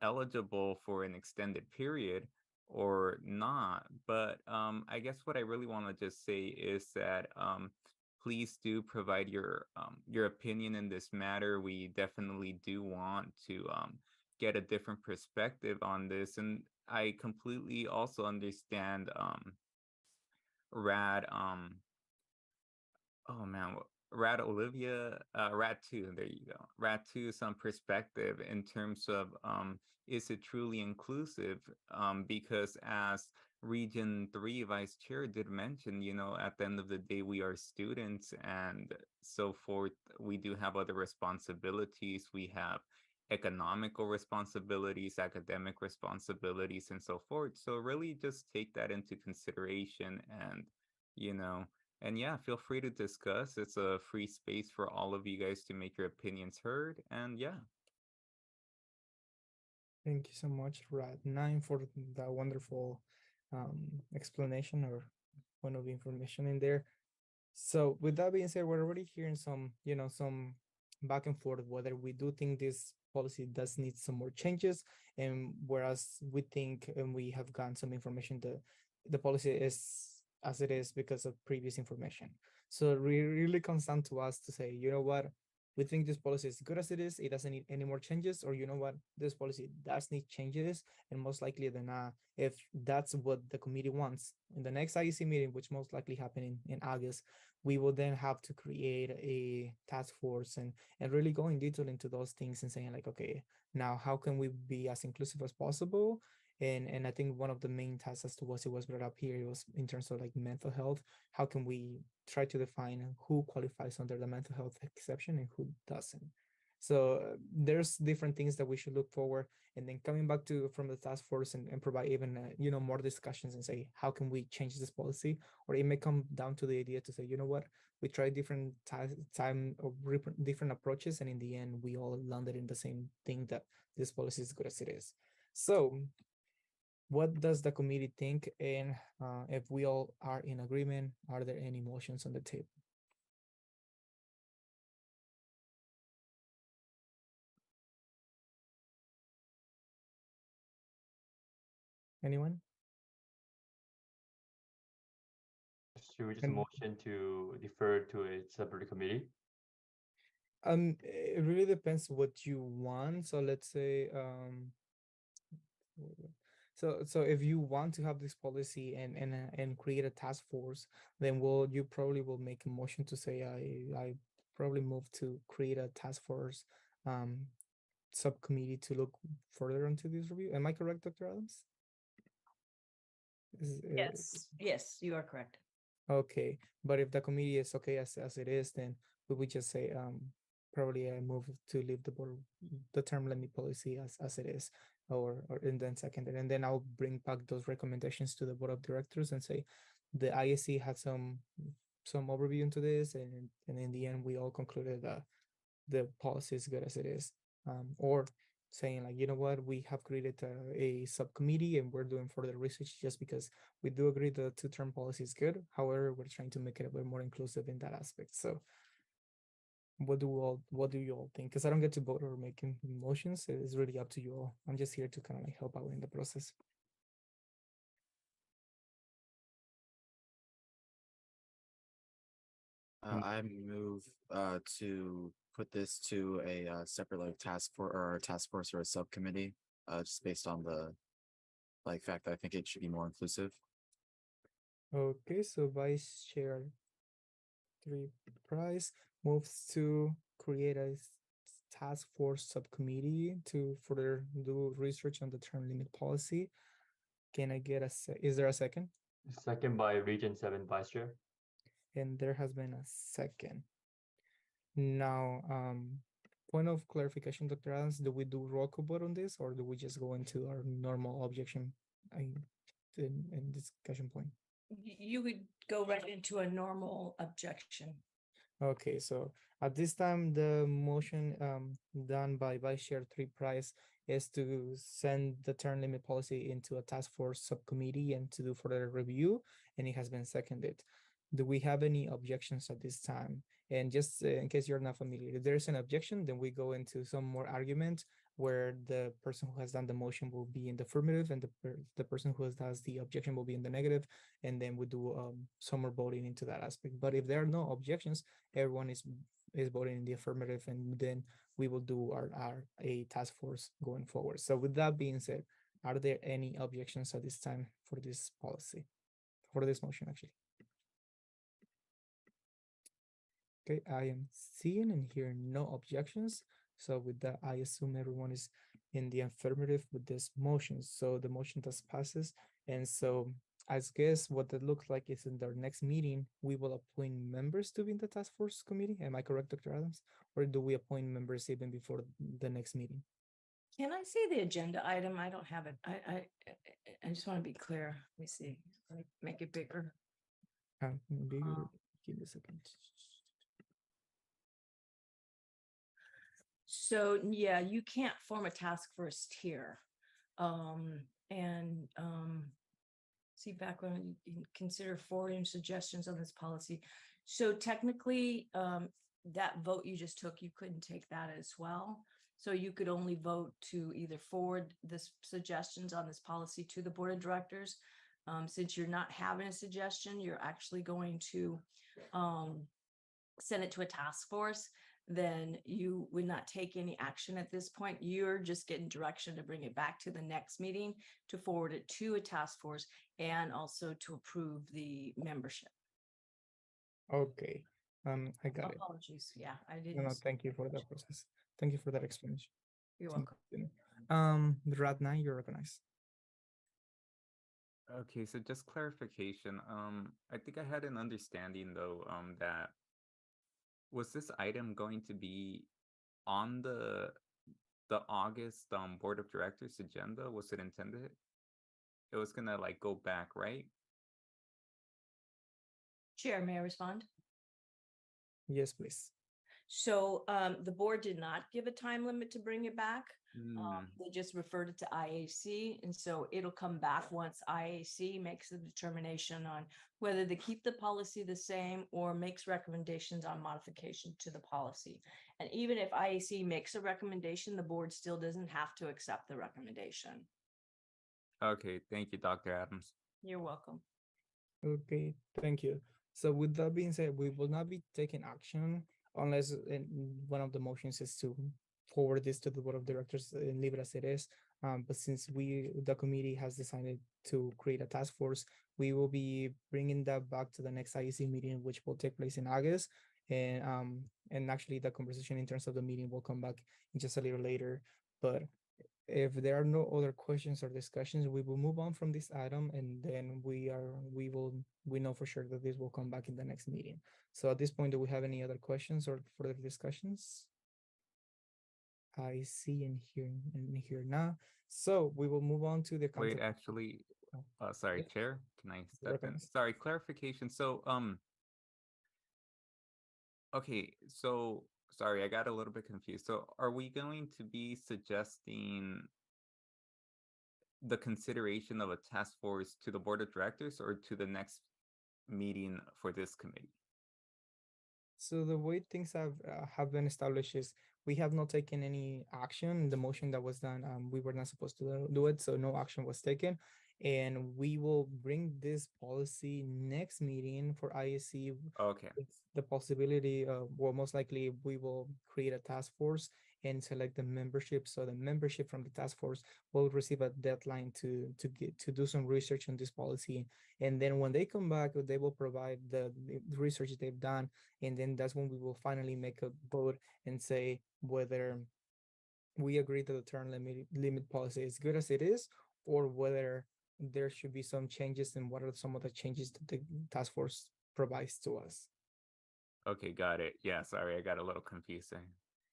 eligible for an extended period or not. But I guess what I really want to just say is that please do provide your opinion in this matter. We definitely do want to get a different perspective on this, and I completely also understand Rad oh man, Rad Olivia, Rad 2, there you go. Rad 2, some perspective in terms of is it truly inclusive? Because as Region 3 Vice Chair did mention, at the end of the day, we are students and so forth. We do have other responsibilities. We have economical responsibilities, academic responsibilities, and so forth. So really just take that into consideration, and, and yeah, feel free to discuss. It's a free space for all of you guys to make your opinions heard. And yeah. Thank you so much, Rad 9, for that wonderful explanation or point of information in there. So with that being said, we're already hearing some, some back and forth whether we do think this policy does need some more changes, and whereas we think and we have gotten some information that the policy is as it is because of previous information. So it really comes down to us to say, you know what, we think this policy is good as it is, it doesn't need any more changes, or you know what, this policy does need changes, and most likely than not, if that's what the committee wants, in the next IEC meeting, which most likely happen in August, we will then have to create a task force and really go in detail into those things and saying like, okay, now how can we be as inclusive as possible? And I think one of the main tasks as to what it was brought up here, it was in terms of like mental health. How can we try to define who qualifies under the mental health exception and who doesn't? So there's different things that we should look forward, and then coming back to from the task force and provide even more discussions and say how can we change this policy, or it may come down to the idea to say, you know what, we tried different time or different approaches, and in the end we all landed in the same thing, that this policy is good as it is. So what does the committee think? And if we all are in agreement, are there any motions on the table? Anyone? Should we just And- motion to defer to a separate committee? It really depends what you want. So let's say, so if you want to have this policy and create a task force, then you probably will make a motion to say I probably move to create a task force subcommittee to look further into this review. Am I correct, Dr. Adams? Yes, you are correct. Okay, but if the committee is okay as it is, then we would just say probably I move to leave the term limit policy as it is, or and then second it, and then I'll bring back those recommendations to the board of directors and say the ISC had some overview into this, and in the end we all concluded that the policy is good as it is, or saying like, you know what, we have created a subcommittee and we're doing further research just because we do agree the two-term policy is good. However, we're trying to make it a bit more inclusive in that aspect. So what do you all think? Because I don't get to vote or making motions. It's really up to you all. I'm just here to kind of like help out in the process. I move to put this to a separate like task force or a subcommittee, just based on the fact that I think it should be more inclusive. Okay, so Vice Chair 3 Price moves to create a task force subcommittee to further do research on the term limit policy. Can I get is there a second? Second by Region 7 Vice Chair. And there has been a second. Now, point of clarification, Dr. Adams, do we do roll call vote on this, or do we just go into our normal objection in discussion point? You would go right into a normal objection. Okay, so at this time, the motion done by Vice Chair 3 Price is to send the term limit policy into a task force subcommittee and to do further review, and it has been seconded. Do we have any objections at this time? And just in case you're not familiar, if there's an objection, then we go into some more argument where the person who has done the motion will be in the affirmative and the person who has the objection will be in the negative, and then we do some more voting into that aspect. But if there are no objections, everyone is voting in the affirmative, and then we will do a task force going forward. So with that being said, are there any objections at this time for this policy, for this motion actually? Okay, I am seeing and hearing no objections. So with that, I assume everyone is in the affirmative with this motion. So the motion thus passes. And so I guess what that looks like is in their next meeting, we will appoint members to be in the task force committee. Am I correct, Dr. Adams? Or do we appoint members even before the next meeting? Can I see the agenda item? I don't have it. I just want to be clear. Let me see. Let me make it bigger. Bigger. Give me a second. So yeah, you can't form a task force here. See background, you can consider forwarding suggestions on this policy. So technically, that vote you just took, you couldn't take that as well. So you could only vote to either forward the suggestions on this policy to the board of directors. Since you're not having a suggestion, you're actually going to send it to a task force. then you would not take any action at this point. You're just getting direction to bring it back to the next meeting, to forward it to a task force, and also to approve the membership. Okay, I got it. Apologies. Yeah, I No, didn't. no, thank you for that process. Thank you for that explanation. You're Thank welcome. you. Radna, you're recognized. Okay, so just clarification. I think I had an understanding though, that was this item going to be on the August board of directors agenda? Was it intended? It was gonna like go back, right? Chair, may I respond? Yes, please. So the board did not give a time limit to bring it back. Hmm. They just referred it to IAC, and so it'll come back once IAC makes the determination on whether they keep the policy the same or makes recommendations on modification to the policy. And even if IAC makes a recommendation, the board still doesn't have to accept the recommendation. Okay, thank you, Dr. Adams. You're welcome. Okay, thank you. So with that being said, we will not be taking action unless one of the motions is to forward this to the board of directors and leave it as it is. But since the committee has decided to create a task force, we will be bringing that back to the next IEC meeting, which will take place in August. And actually the conversation in terms of the meeting will come back just a little later. But if there are no other questions or discussions, we will move on from this item, and then we know for sure that this will come back in the next meeting. So at this point, do we have any other questions or further discussions? I see and hear now. So we will move on to the Wait, actually, sorry, Yes. Chair, can I step in? Recognized. Sorry, clarification. So, okay, so sorry, I got a little bit confused. So are we going to be suggesting the consideration of a task force to the board of directors or to the next meeting for this committee? So the way things have been established is we have not taken any action. The motion that was done, we were not supposed to do it, so no action was taken. And we will bring this policy next meeting for ISC. Okay. With the possibility of, well, most likely we will create a task force and select the membership. So the membership from the task force will receive a deadline to do some research on this policy. And then when they come back, they will provide the research they've done, and then that's when we will finally make a vote and say whether we agree that the term limit policy is good as it is, or whether there should be some changes, and what are some of the changes that the task force provides to us. Okay, got it. Yeah, sorry, I got a little confusing.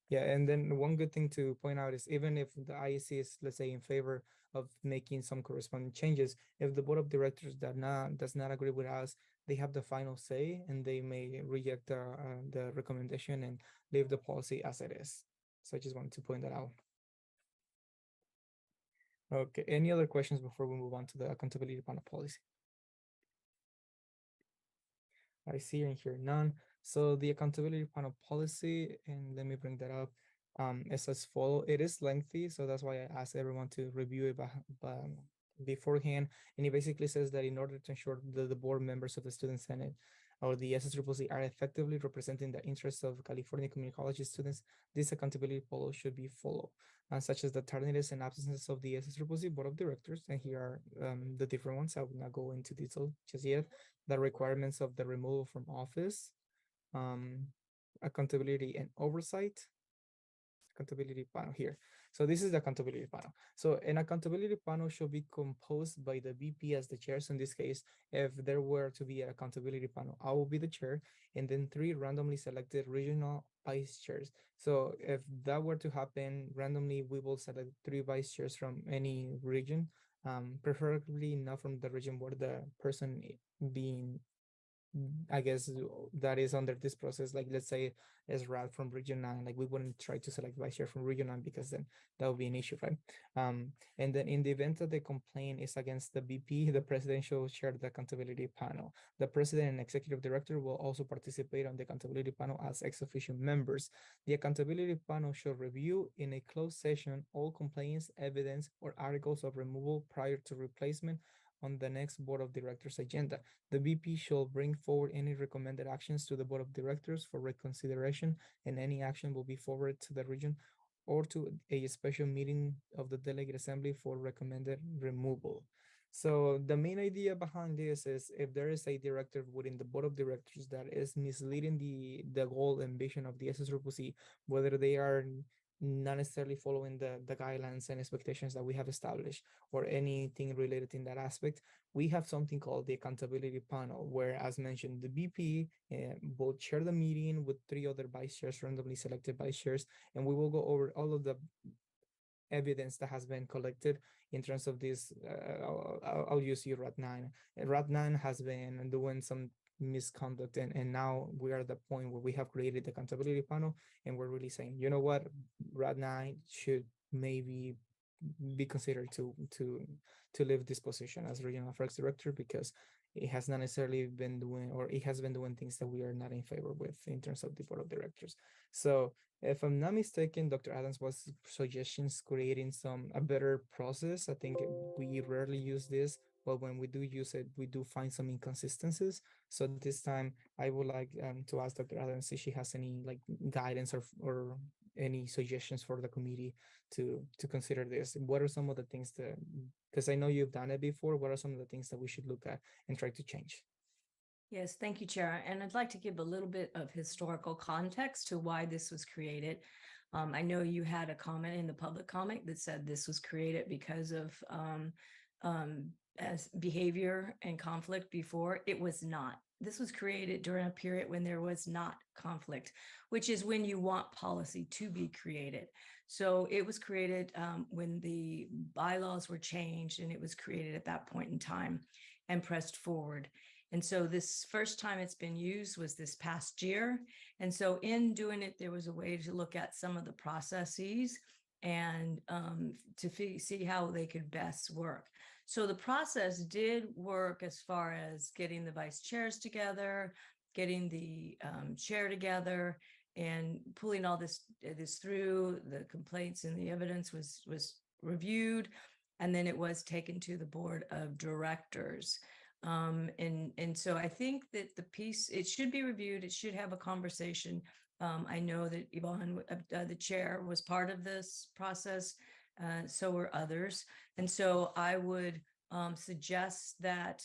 Yeah, and then one good thing to point out is even if the IEC is, let's say, in favor of making some corresponding changes, if the board of directors does not agree with us, they have the final say, and they may reject the recommendation and leave the policy as it is. So I just wanted to point that out. Okay, any other questions before we move on to the accountability panel policy? I see and hear none. So the accountability panel policy, and let me bring that up, is as follow. It is lengthy, so that's why I asked everyone to review it beforehand. And it basically says that in order to ensure that the board members of the Student Senate or the SSCCC are effectively representing the interests of California community college students, this accountability policy should be followed, such as the tardiness and absences of the SSCCC board of directors. And here are the different ones. I will not go into detail just yet. The requirements of the removal from office, accountability and oversight, accountability panel here. So this is the accountability panel. So an accountability panel should be composed by the VP as the chair. So in this case, if there were to be an accountability panel, I will be the chair, and then 3 randomly selected regional vice chairs. So if that were to happen randomly, we will select 3 vice chairs from any region, preferably not from the region where the person being, I guess, that is under this process. Like, let's say is Rad from region 9, like we wouldn't try to select vice chair from region 9 because then that would be an issue, right? And then in the event that the complaint is against the VP, the president shall chair the accountability panel. The president and executive director will also participate on the accountability panel as ex officio members. The accountability panel shall review in a closed session all complaints, evidence, or articles of removal prior to replacement on the next board of directors agenda. The VP shall bring forward any recommended actions to the board of directors for reconsideration, and any action will be forwarded to the region or to a special meeting of the delegate assembly for recommended removal. So the main idea behind this is if there is a director within the board of directors that is misleading the goal and vision of the SSCC, whether they are not necessarily following the guidelines and expectations that we have established or anything related in that aspect, we have something called the accountability panel, where, as mentioned, the VP will chair the meeting with 3 other vice chairs, randomly selected vice chairs, and we will go over all of the evidence that has been collected in terms of this. I'll use you RAT 9. RAT 9 has been doing some misconduct, and now we are at the point where we have created the accountability panel, and we're really saying, you know what, RAT 9 should maybe be considered to leave this position as regional affairs director, because it has not necessarily been doing, or it has been doing things that we are not in favor with in terms of the board of directors. So if I'm not mistaken, Dr. Adams was suggestions creating a better process. I think we rarely use this, but when we do use it, we do find some inconsistencies. So this time I would like to ask Dr. Adams if she has any like guidance or any suggestions for the committee to consider this. What are some of the things that, because I know you've done it before, what are some of the things that we should look at and try to change? Yes, thank you, Chair. And I'd like to give a little bit of historical context to why this was created. I know you had a comment in the public comment that said this was created because of as behavior and conflict before. It was not. This was created during a period when there was not conflict, which is when you want policy to be created. So it was created when the bylaws were changed, and it was created at that point in time and pressed forward. And so this first time it's been used was this past year. And so in doing it, there was a way to look at some of the processes and to see how they could best work. So the process did work as far as getting the vice chairs together, getting the chair together, and pulling all this through. The complaints and the evidence was reviewed, and then it was taken to the board of directors. And so I think that the piece, it should be reviewed. It should have a conversation. I know that Yvonne, the chair, was part of this process. So were others. And so I would suggest that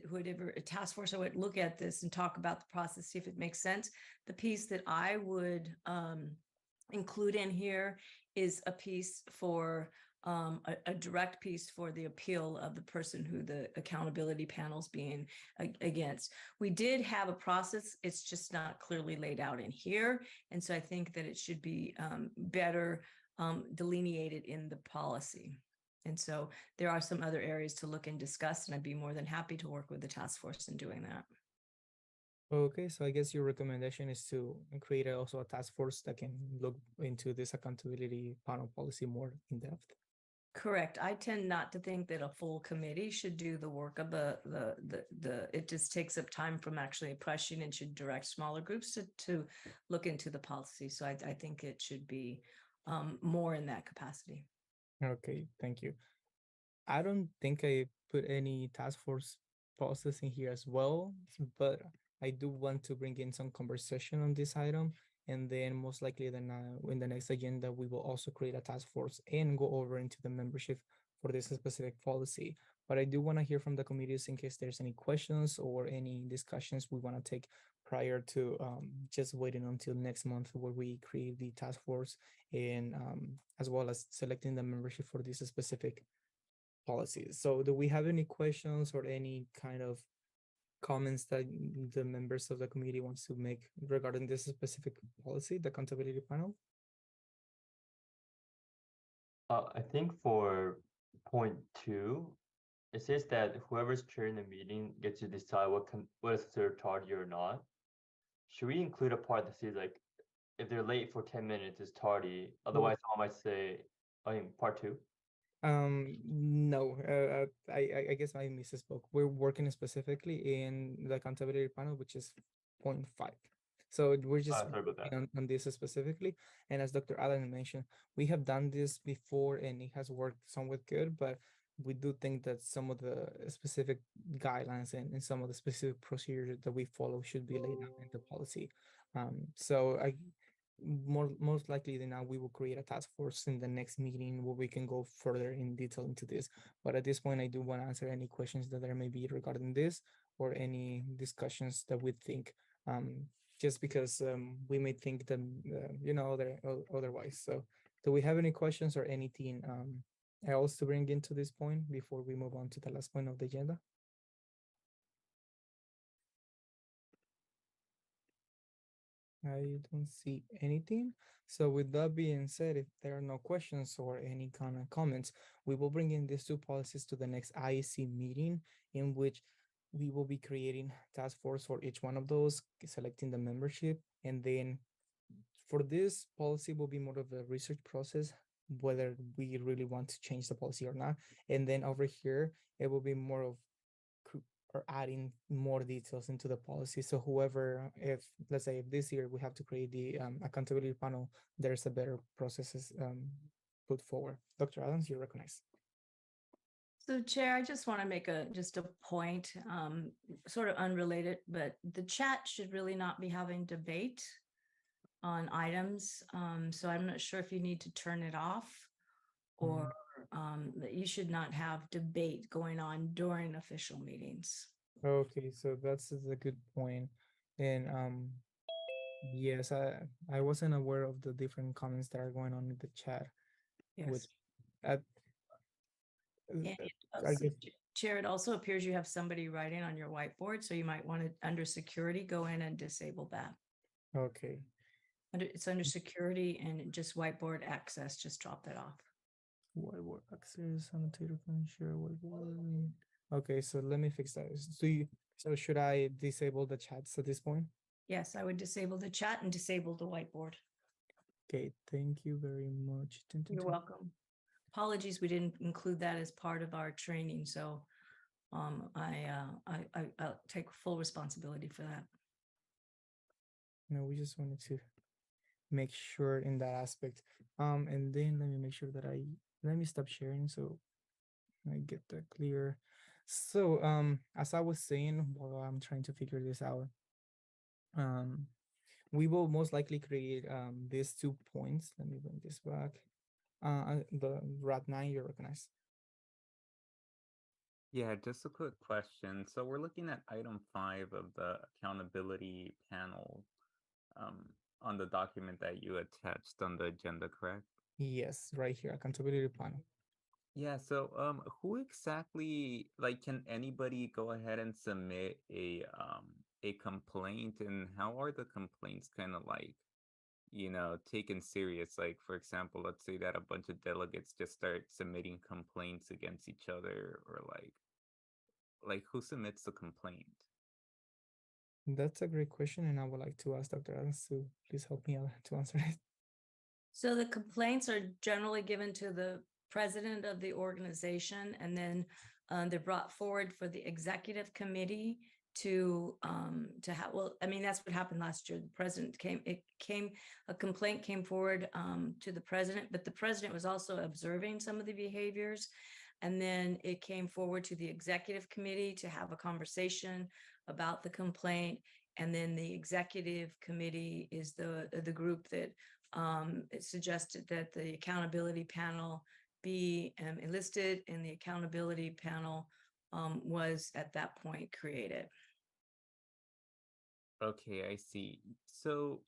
whatever a task force, I would look at this and talk about the process, see if it makes sense. The piece that I would include in here is a piece for a direct piece for the appeal of the person who the accountability panel's being against. We did have a process, it's just not clearly laid out in here. And so I think that it should be better delineated in the policy. And so there are some other areas to look and discuss, and I'd be more than happy to work with the task force in doing that. Okay, so I guess your recommendation is to create also a task force that can look into this accountability panel policy more in depth. Correct. I tend not to think that a full committee should do the work of it just takes up time from actually pushing, and should direct smaller groups to look into the policy. So I think it should be more in that capacity. Okay, thank you. I don't think I put any task force process in here as well, but I do want to bring in some conversation on this item. And then most likely then in the next agenda, we will also create a task force and go over into the membership for this specific policy. But I do want to hear from the committees in case there's any questions or any discussions we want to take prior to just waiting until next month where we create the task force, and as well as selecting the membership for this specific policies. So do we have any questions or any kind of comments that the members of the committee wants to make regarding this specific policy, the accountability panel? I think for point 2, it says that whoever's chairing the meeting gets to decide what is considered tardy or not. Should we include a part that says like if they're late for 10 minutes is tardy? Otherwise, someone might say, I mean, part 2. No, I guess I misspoke. We're working specifically in the accountability panel, which is 0.5. So we're just on this specifically. And as Dr. Allen mentioned, we have done this before and it has worked somewhat good, but we do think that some of the specific guidelines and some of the specific procedures that we follow should be laid out in the policy. So I most likely than not, we will create a task force in the next meeting where we can go further in detail into this. But at this point, I do want to answer any questions that there may be regarding this or any discussions that we think, just because we may think that, otherwise. So do we have any questions or anything else to bring into this point before we move on to the last point of the agenda? I don't see anything. So with that being said, if there are no questions or any kind of comments, we will bring in these two policies to the next IEC meeting, in which we will be creating task force for each one of those, selecting the membership, and then for this policy will be more of a research process, whether we really want to change the policy or not. And then over here, it will be more of or adding more details into the policy. So whoever, if let's say if this year we have to create the accountability panel, there's a better processes put forward. Dr. Adams, you recognize. So Chair, I just want to make just a point, sort of unrelated, but the chat should really not be having debate on items. So I'm not sure if you need to turn it off or that you should not have debate going on during official meetings. Okay, so that's a good point. And yes, I wasn't aware of the different comments that are going on in the chat. Yes. Which at I guess, Chair, it also appears you have somebody writing on your whiteboard, so you might want to, under security, go in and disable that. Okay. It's under security and just whiteboard access, just drop that off. Whiteboard access, annotator can share whiteboard. Okay, so let me fix that. So should I disable the chats at this point? Yes, I would disable the chat and disable the whiteboard. Okay, thank you very much. You're welcome. Apologies, we didn't include that as part of our training, so I'll take full responsibility for that. No, we just wanted to make sure in that aspect. And then let me make sure that let me stop sharing so I get that clear. So as I was saying while I'm trying to figure this out, we will most likely create these 2 points. Let me bring this back. The RAT9 you recognize. Yeah, just a quick question. So we're looking at item 5 of the accountability panel on the document that you attached on the agenda, correct? Yes, right here, accountability panel. Yeah, so who exactly, like, can anybody go ahead and submit a complaint, and how are the complaints kind of like, taken serious? Like, for example, let's say that a bunch of delegates just start submitting complaints against each other, or like who submits the complaint? That's a great question, and I would like to ask Dr. Adams to please help me out to answer it. So the complaints are generally given to the president of the organization, and then they're brought forward for the executive committee to have. Well, I mean, that's what happened last year. The president a complaint came forward to the president, but the president was also observing some of the behaviors. And then it came forward to the executive committee to have a conversation about the complaint. And then the executive committee is the group that it suggested that the accountability panel be enlisted, and the accountability panel was at that point created. Okay, I see. So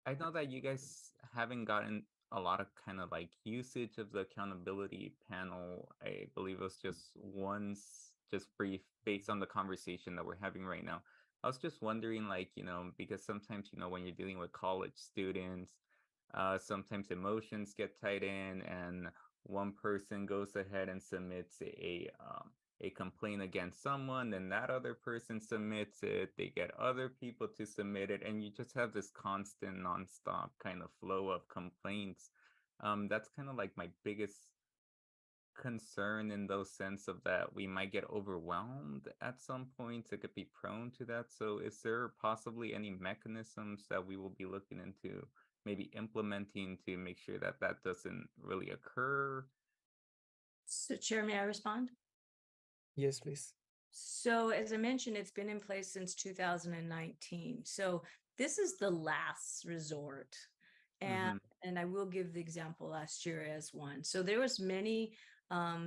I know that you guys haven't gotten a lot of kind of like usage of the accountability panel. I believe it was just once, just brief, based on the conversation that we're having right now. I was just wondering, like, because sometimes, when you're dealing with college students, sometimes emotions get tied in, and one person goes ahead and submits a complaint against someone, then that other person submits it, they get other people to submit it, and you just have this constant nonstop kind of flow of complaints. That's kind of like my biggest concern, in those sense of that we might get overwhelmed at some point. It could be prone to that. So is there possibly any mechanisms that we will be looking into maybe implementing to make sure that that doesn't really occur? So Chair, may I respond? Yes, please. So as I mentioned, it's been in place since 2019. So this is the last resort. And I will give the example last year as one. So there was many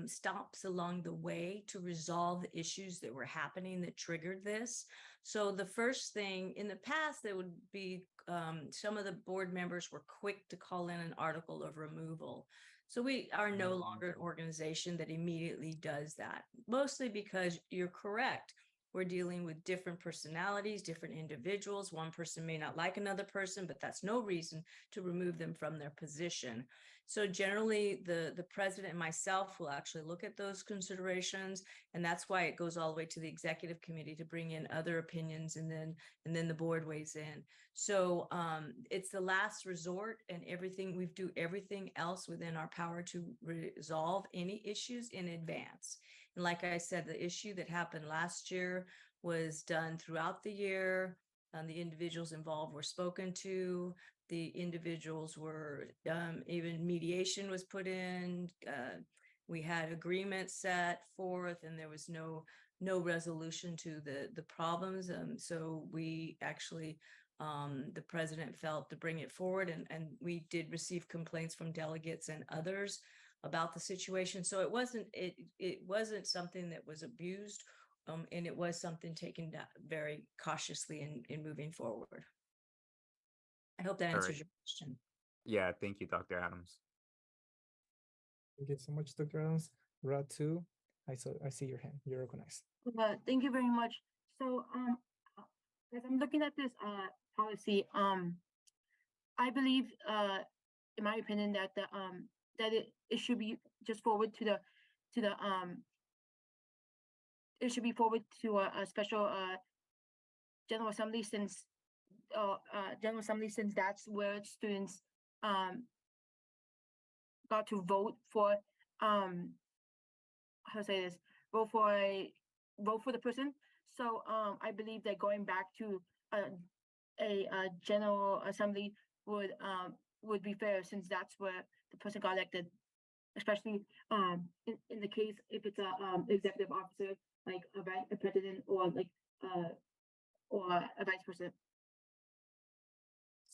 stops along the way to resolve the issues that were happening that triggered this. So the first thing in the past, there would be some of the board members were quick to call in an article of removal. So we are no longer an organization that immediately does that, mostly because you're correct. We're dealing with different personalities, different individuals. One person may not like another person, but that's no reason to remove them from their position. So generally, the president and myself will actually look at those considerations, and that's why it goes all the way to the executive committee to bring in other opinions, and then the board weighs in. So it's the last resort, and we do everything else within our power to resolve any issues in advance. And like I said, the issue that happened last year was done throughout the year. The individuals involved were spoken to. The individuals were, even mediation was put in. We had agreements set forth, and there was no resolution to the problems. So we actually, the president felt to bring it forward, and we did receive complaints from delegates and others about the situation. So it wasn't something that was abused, and it was something taken very cautiously in moving forward. I hope that All answers right. your question. Yeah, thank you, Dr. Adams. Thank you so much, Dr. Adams. Ratu, I see your hand. You're recognized. Thank you very much. So as I'm looking at this policy, I believe in my opinion that it should be just forward to the it should be forward to a special general assembly, since that's where students got to vote for how to say this, vote for the person. So I believe that going back to a general assembly would be fair, since that's where the person got elected, especially in the case if it's a executive officer, like a president, or like or a vice president.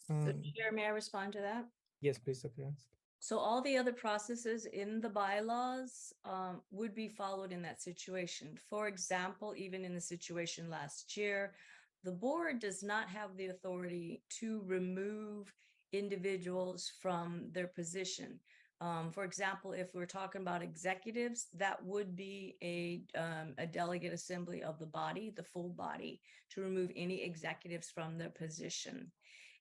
So Chair, may I respond to that? Yes, please, Dr. Adams. So all the other processes in the bylaws would be followed in that situation. For example, even in the situation last year, the board does not have the authority to remove individuals from their position. For example, if we're talking about executives, that would be a delegate assembly of the body, the full body, to remove any executives from their position.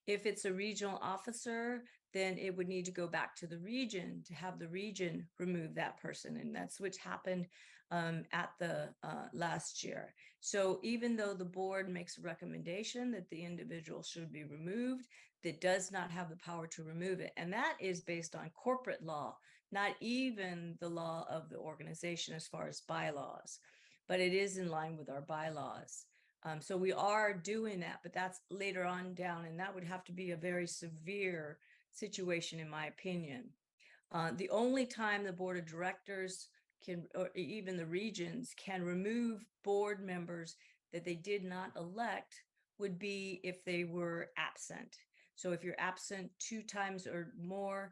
If it's a regional officer, then it would need to go back to the region to have the region remove that person. And that's what happened at the last year. So even though the board makes a recommendation that the individual should be removed, that does not have the power to remove it. And that is based on corporate law, not even the law of the organization as far as bylaws, but it is in line with our bylaws. So we are doing that, but that's later on down, and that would have to be a very severe situation, in my opinion. The only time the board of directors can, or even the regions, can remove board members that they did not elect would be if they were absent. So if you're absent 2 times or more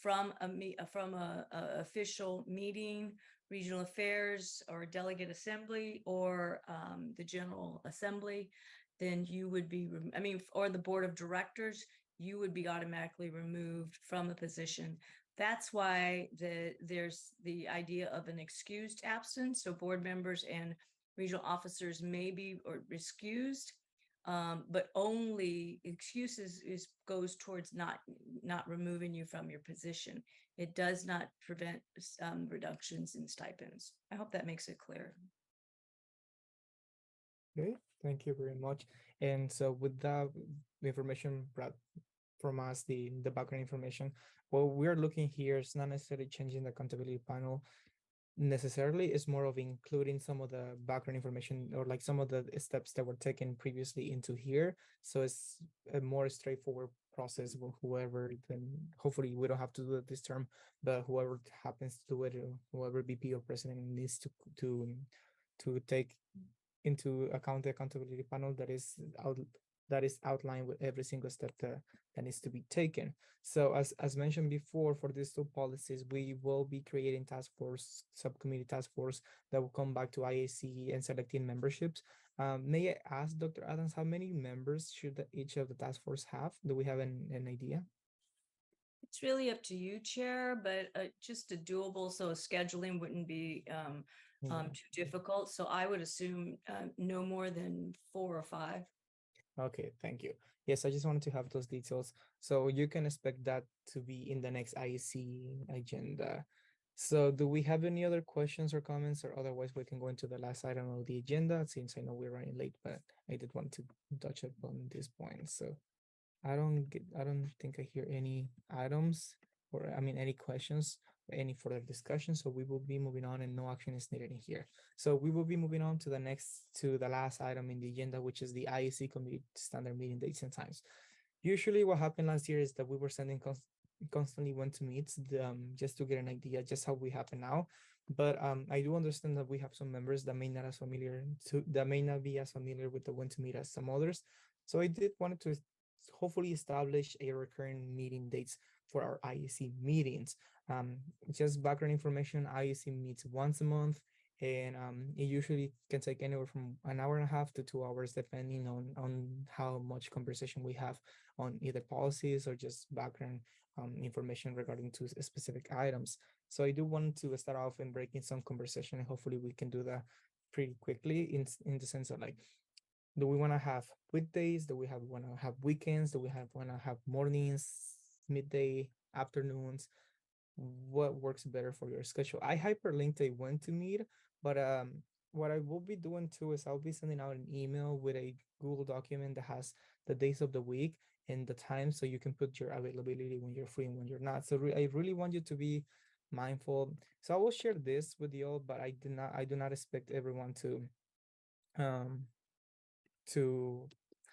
from a official meeting, regional affairs or delegate assembly, or the general assembly, then you would be, or the board of directors, you would be automatically removed from a position. That's why there's the idea of an excused absence. So board members and regional officers may be excused, but only excuses goes towards not removing you from your position. It does not prevent reductions in stipends. I hope that makes it clear. Okay, thank you very much. And so with that information brought from us, the background information, what we're looking here is not necessarily changing the accountability panel necessarily, it's more of including some of the background information, or like some of the steps that were taken previously into here. So it's a more straightforward process, whoever, then hopefully we don't have to do it this term, but whoever happens to do it, whoever VP or president needs to take into account the accountability panel that is outlined with every single step that needs to be taken. So as mentioned before, for these two policies, we will be creating subcommittee task force that will come back to IAC and selecting memberships. May I ask Dr. Adams, how many members should each of the task force have? Do we have an idea? It's really up to you, Chair, but just a doable, so scheduling wouldn't be too difficult. So I would assume no more than 4 or 5. Okay, thank you. Yes, I just wanted to have those details. So you can expect that to be in the next IEC agenda. So do we have any other questions or comments, or otherwise we can go into the last item of the agenda, since I know we're running late, but I did want to touch upon this point. So I don't think I hear any items, or I mean any questions, any further discussion. So we will be moving on, and no action is needed in here. So we will be moving on to the last item in the agenda, which is the IEC committee standard meeting dates and times. Usually what happened last year is that we were sending constantly when to meet, just to get an idea just how we happen now. But I do understand that we have some members that may not be as familiar with the when to meet as some others. So I did wanted to hopefully establish a recurring meeting dates for our IEC meetings. Just background information, IEC meets once a month, and it usually can take anywhere from an hour and a half to 2 hours, depending on how much conversation we have on either policies or just background information regarding to specific items. So I do want to start off in breaking some conversation, and hopefully we can do that pretty quickly in the sense of like, do we want to have weekdays? Do we want to have weekends? Do we want to have mornings, midday, afternoons? What works better for your schedule? I hyperlinked a when to meet, but what I will be doing too is I'll be sending out an email with a Google document that has the days of the week and the time, so you can put your availability when you're free and when you're not. So I really want you to be mindful. So I will share this with you all, but I do not expect everyone um to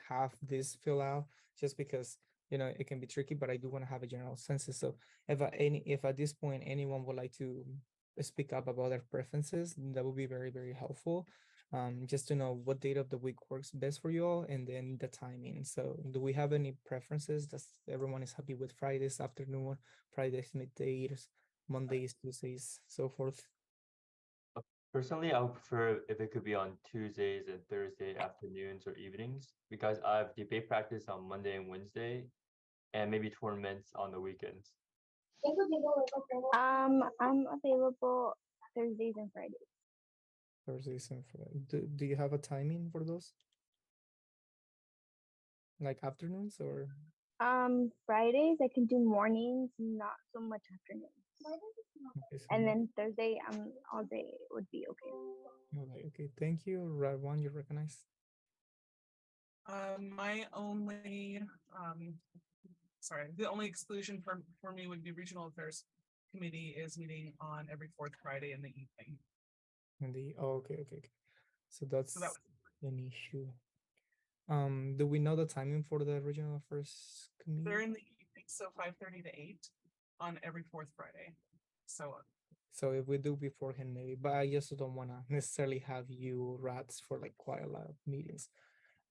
have this fill out, just because it can be tricky, but I do want to have a general census. So if at this point anyone would like to speak up about their preferences, that would be very, very helpful. Just to know what date of the week works best for you all, and then the timing. So do we have any preferences? Does everyone is happy with Fridays afternoon, Fridays middays, Mondays, Tuesdays, so forth? Personally, I would prefer if it could be on Tuesdays and Thursday afternoons or evenings, because I have debate practice on Monday and Wednesday, and maybe tournaments on the weekends. I'm available Thursdays and Fridays. Thursdays and Fridays. Do you have a timing for those? Like afternoons or? Fridays I can do mornings, not so much afternoons. Okay, so And then Thursday, all day would be okay. all right, okay, thank you. One, you recognize? My only, the only exclusion for me would be Regional Affairs Committee is meeting on every 4th Friday in the evening. Okay. So that's So that an issue. Do we know the timing for the Regional Affairs Committee? they're in the evening, so 5:30 to 8 on every 4th Friday. So if we do beforehand, maybe, but I just don't want to necessarily have you rats for like quite a lot of meetings.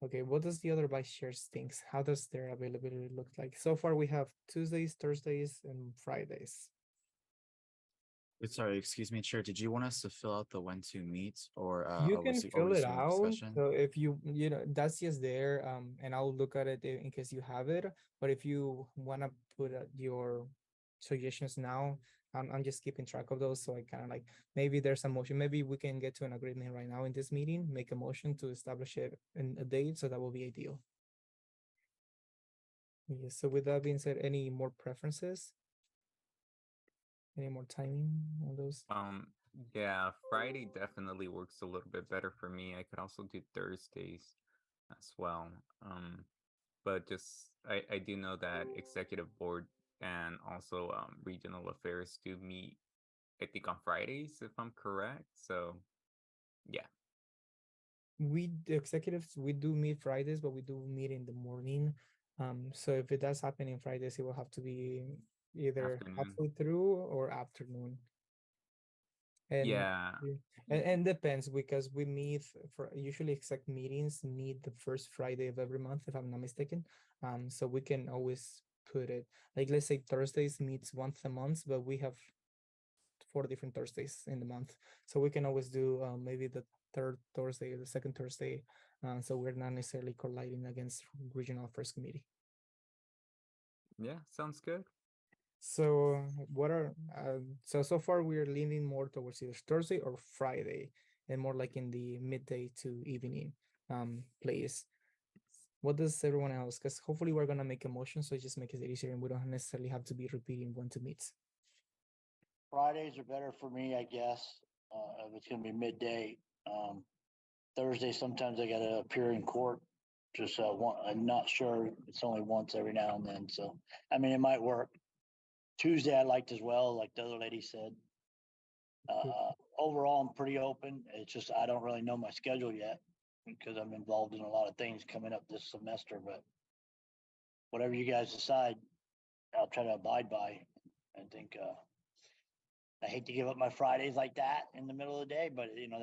Okay, what does the other vice chairs think? How does their availability look like? So far, we have Tuesdays, Thursdays, and Fridays. Sorry, excuse me, Chair. Did you want us to fill out the when to meet, or You are can are fill it still in out. discussion? So if that's just there, and I'll look at it in case you have it. But if you want to put your suggestions now, I'm just keeping track of those. So I kind of like, maybe there's a motion. Maybe we can get to an agreement right now in this meeting, make a motion to establish it in a date. So that will be ideal. Yes. So with that being said, any more preferences? Any more timing on those? Yeah, Friday definitely works a little bit better for me. I could also do Thursdays as well. But just I do know that executive board and also regional affairs do meet, I think, on Fridays, if I'm correct. So yeah. The executives, we do meet Fridays, but we do meet in the morning. So if it does happen in Fridays, it will have to be either Afternoon. halfway through or afternoon. And Yeah. and depends because we meet for usually exec meetings meet the first Friday of every month, if I'm not mistaken. So we can always put it like, let's say Thursdays meets once a month, but we have 4 different Thursdays in the month, so we can always do maybe the third Thursday or the second Thursday. So we're not necessarily colliding against regional first committee. Yeah, sounds good. So what are so far we're leaning more towards either Thursday or Friday, and more like in the midday to evening place. What does everyone else? Because hopefully we're gonna make a motion, so it just makes it easier, and we don't necessarily have to be repeating when to meet. Fridays are better for me, I guess. If it's gonna be midday. Thursday, sometimes I gotta appear in court. Just I'm not sure. It's only once every now and then. So, I mean, it might work. Tuesday I liked as well, like the other lady said. Overall, I'm pretty open. It's just I don't really know my schedule yet because I'm involved in a lot of things coming up this semester. But whatever you guys decide, I'll try to abide by. I think I hate to give up my Fridays like that in the middle of the day, but you know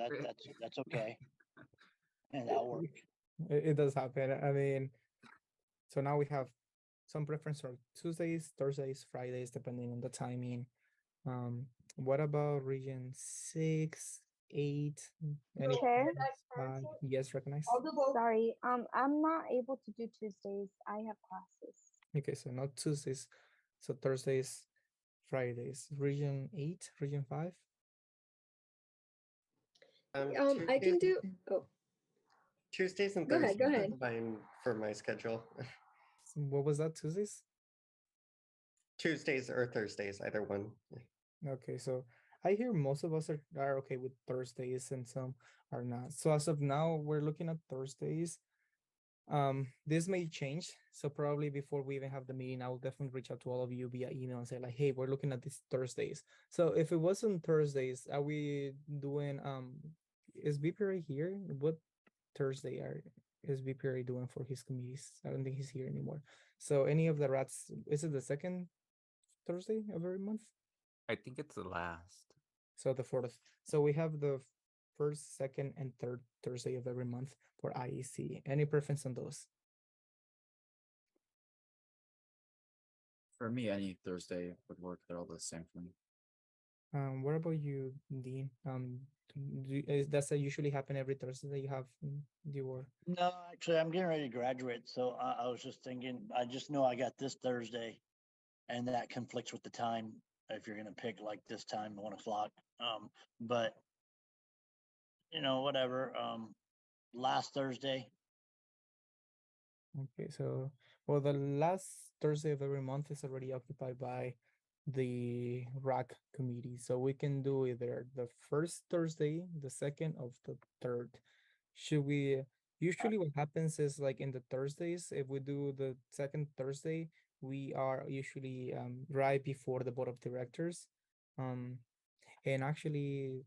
that's okay, and that'll work. It does happen. I mean, so now we have some preference for Tuesdays, Thursdays, Fridays, depending on the timing. What about region 6, 8? Any Chair? yes, recognize. Sorry, I'm not able to do Tuesdays. I have classes. Okay, so not Tuesdays, so Thursdays, Fridays. Region 8, region 5. I can do. Oh, Tuesdays and go Thursdays ahead. Go ahead. are fine for my schedule. What was that? Tuesdays? Tuesdays or Thursdays, either one. Okay, so I hear most of us are okay with Thursdays and some are not. So as of now, we're looking at Thursdays. This may change. So probably before we even have the meeting, I will definitely reach out to all of you via email and say like, hey, we're looking at these Thursdays. So if it wasn't Thursdays, are we doing is BPRA here? What Thursday is BPRA doing for his committees? I don't think he's here anymore. So any of the rats, is it the second Thursday of every month? I think it's the last. So the 4th. So we have the first, second, and third Thursday of every month for IEC. Any preference on those? For me, any Thursday would work. They're all the same for me. What about you, Dean? Does that usually happen every Thursday that you have your? No, actually, I'm getting ready to graduate, so I was just thinking. I just know I got this Thursday, and that conflicts with the time. If you're gonna pick like this time, 1 o'clock. But you know, whatever. Last Thursday. Okay, so well, the last Thursday of every month is already occupied by the RAC committee, so we can do either the first Thursday, the second, of the third. Should we? Usually, what happens is like in the Thursdays, if we do the second Thursday, we are usually right before the board of directors, and actually,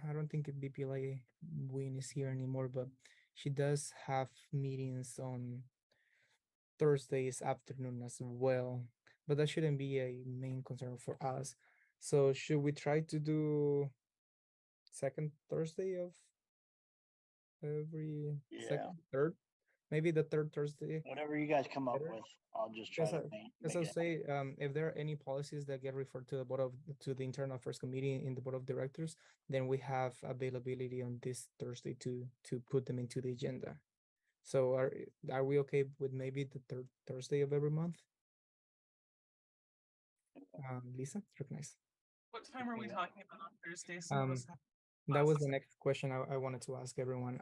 I don't think BPLA Win is here anymore, but she does have meetings on Thursdays afternoon as well, but that shouldn't be a main concern for us. So should we try to do second Thursday of every second, third? Maybe the third Thursday. Whatever you guys come up with, I'll just try to make As I say, if there are any policies that get referred to the the internal affairs committee in the board of directors, then we have availability on this Thursday to put them into the agenda. So are we okay with maybe the third Thursday of every month? Lisa, recognize. What time are we talking about on Thursday? That was the next question I wanted to ask everyone.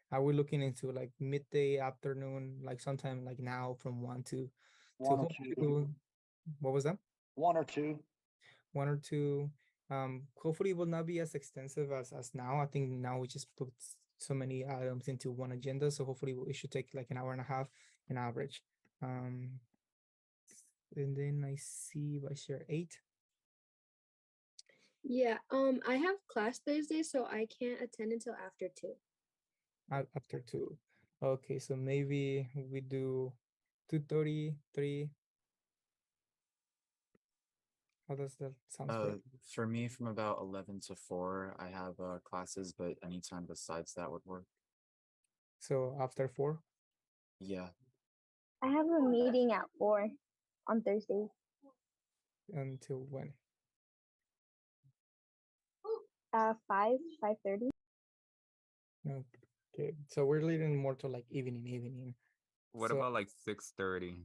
Are we looking into like midday, afternoon, like sometime like now from 1 to 2? What was that? 1 or 2. 1 or 2. Hopefully it will not be as extensive as now. I think now we just put so many items into one agenda, so hopefully it should take like an hour and a half on average. And then I see Vice Chair 8. Yeah, I have class Thursday, so I can't attend until after 2. After 2. Okay, so maybe we do 2:30, 3. How does that sound for you? For me, from about 11 to 4, I have classes, but anytime besides that would work. So after 4? Yeah. I have a meeting at 4 on Thursday. Until when? 5:30. Okay, so we're leading more to like evening. What So about like 6:30?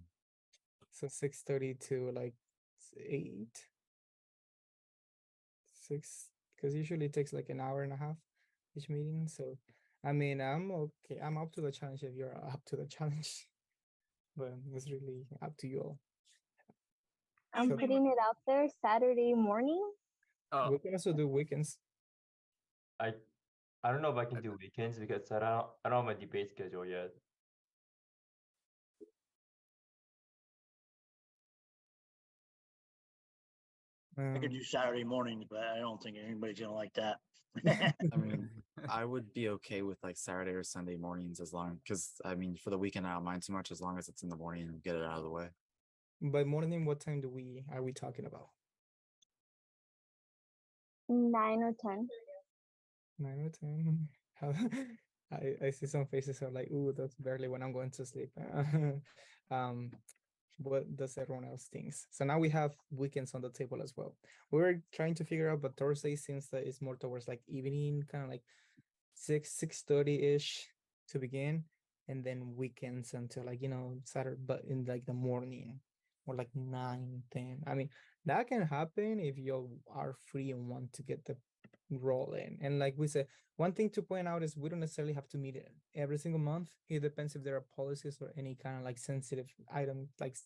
so 6:30 to like 8. 6, because usually it takes like an hour and a half each meeting. So I mean, I'm okay. I'm up to the challenge if you're up to the challenge. But it's really up to you all. I'm So putting it out there Saturday morning. we can also do weekends. I don't know if I can do weekends because I don't have my debate schedule yet. I could Um, do Saturday mornings, but I don't think anybody's gonna like that. I mean, I would be okay with like Saturday or Sunday mornings as long because I mean, for the weekend, I don't mind too much as long as it's in the morning and get it out of the way. by morning, what time are we talking about? 9 or 10. 9 or 10. I see some faces are like, ooh, that's barely when I'm going to sleep. um, what does everyone else thinks? So now we have weekends on the table as well. We were trying to figure out, but Thursday seems that it's more towards like evening, kind of like 6:30-ish to begin, and then weekends until like Saturday, but in like the morning or like 9, 10. I mean, that can happen if you are free and want to get the roll in. And like we said, one thing to point out is we don't necessarily have to meet it every single month. It depends if there are policies or any kind of like sensitive item, like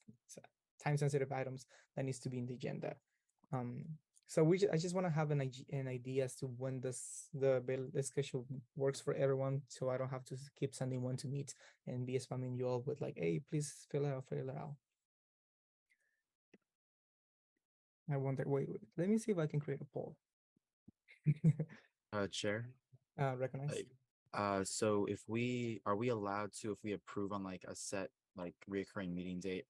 time sensitive items that needs to be in the agenda. So I just want to have an idea as to when the schedule works for everyone, so I don't have to keep sending one to meet and be spamming you all with like, hey, please fill it out. I wonder, wait, let me see if I can create a poll. Chair. Recognize. So if we allowed to, if we approve on like a set like reoccurring meeting date,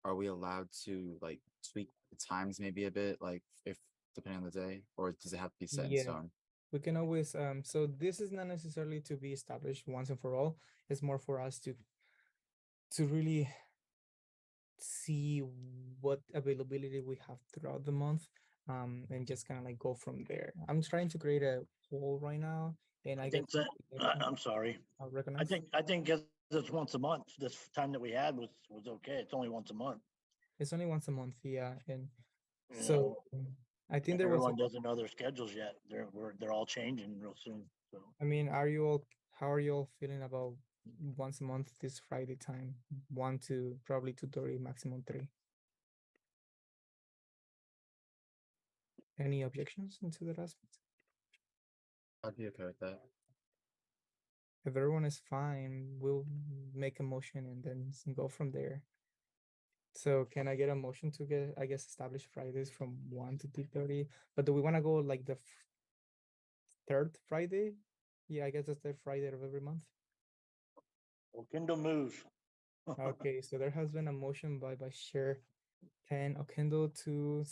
are we allowed to like tweak the times maybe a bit, like if depending on the day, or does it have to be set in Yeah. stone? We can always so this is not necessarily to be established once and for all. It's more for us to really see what availability we have throughout the month, and just kind of like go from there. I'm trying to create a poll right now, and I think get that, I'm sorry. I'll I recognize. think because it's once a month, this time that we had was okay. It's only once a month. It's only once a month, yeah, and You so know, I think there was. everyone doesn't know their schedules yet. They're all changing real soon. So I mean, how are you all feeling about once a month this Friday time, 1 to probably 2:30, maximum 3? Any objections into that aspect? I'd be okay with that. If everyone is fine, we'll make a motion and then go from there. So can I get a motion to get, I guess, established Fridays from 1 to 2:30? But do we want to go like the third Friday? Yeah, I guess that's the Friday of every month. well, Kindle move. Okay, so there has been a motion by Chair Pen Okendo to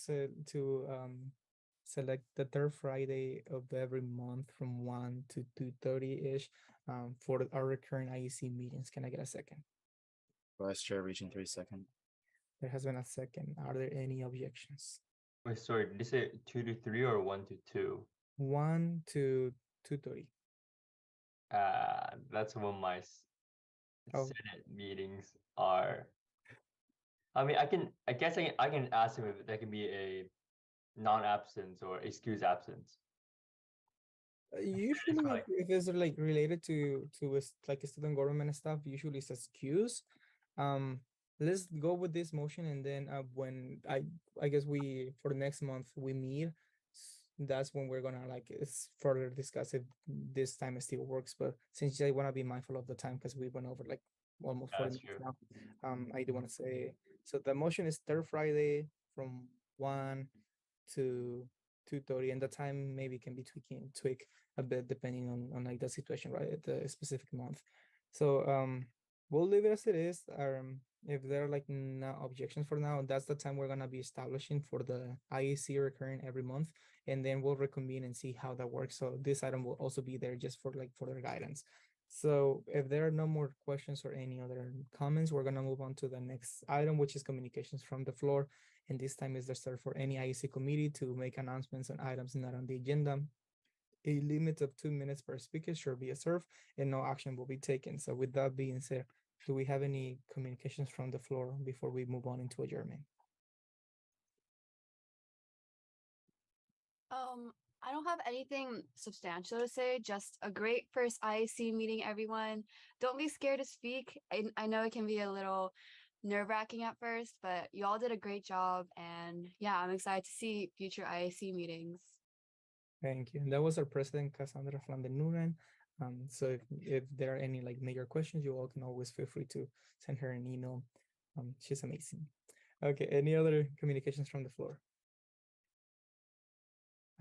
select the third Friday of every month from 1 to 2:30-ish for our recurring IEC meetings. Can I get a second? Vice Chair Region 3 second. There has been a second. Are there any objections? Wait, sorry, did you say 2 to 3 or 1 to 2? 1 to 2:30. That's when my Oh. Senate meetings are. I mean, I guess I can ask him if that can be a non-absence or excuse absence. Usually, like- if it's like related to like student government stuff, usually it's excuse. Let's go with this motion, and then when I guess we for the next month we meet, that's when we're gonna like further discuss if this time it still works. But since I want to be mindful of the time because we went over like almost 40 That's minutes true. now, I do want to say so the motion is third Friday from 1 to 2:30, and the time maybe can be tweak a bit depending on like the situation, right, at the specific month. So we'll leave it as it is. if there are like no objections for now, that's the time we're gonna be establishing for the IAC recurring every month, and then we'll reconvene and see how that works. So this item will also be there just for like further guidance. So if there are no more questions or any other comments, we're gonna move on to the next item, which is communications from the floor. And this time is reserved for any IAC committee to make announcements on items not on the agenda. A limit of 2 minutes per speaker should be observed and no action will be taken. So with that being said, do we have any communications from the floor before we move on into adjournment? I don't have anything substantial to say, just a great first IAC meeting, everyone. Don't be scared to speak. I know it can be a little nerve-wracking at first, but you all did a great job. And yeah, I'm excited to see future IAC meetings. Thank you. And that was our president, Cassandra Flandenuren. So if there are any like major questions, you all can always feel free to send her an email. She's amazing. Okay, any other communications from the floor?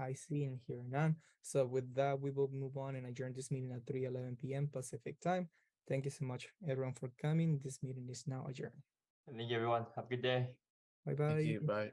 I see and hear none. So with that, we will move on and adjourn this meeting at 3:11 p.m. Pacific time. Thank you so much, everyone, for coming. This meeting is now adjourned. Thank you, everyone. Have a good day. Bye-bye. Thank you. Bye.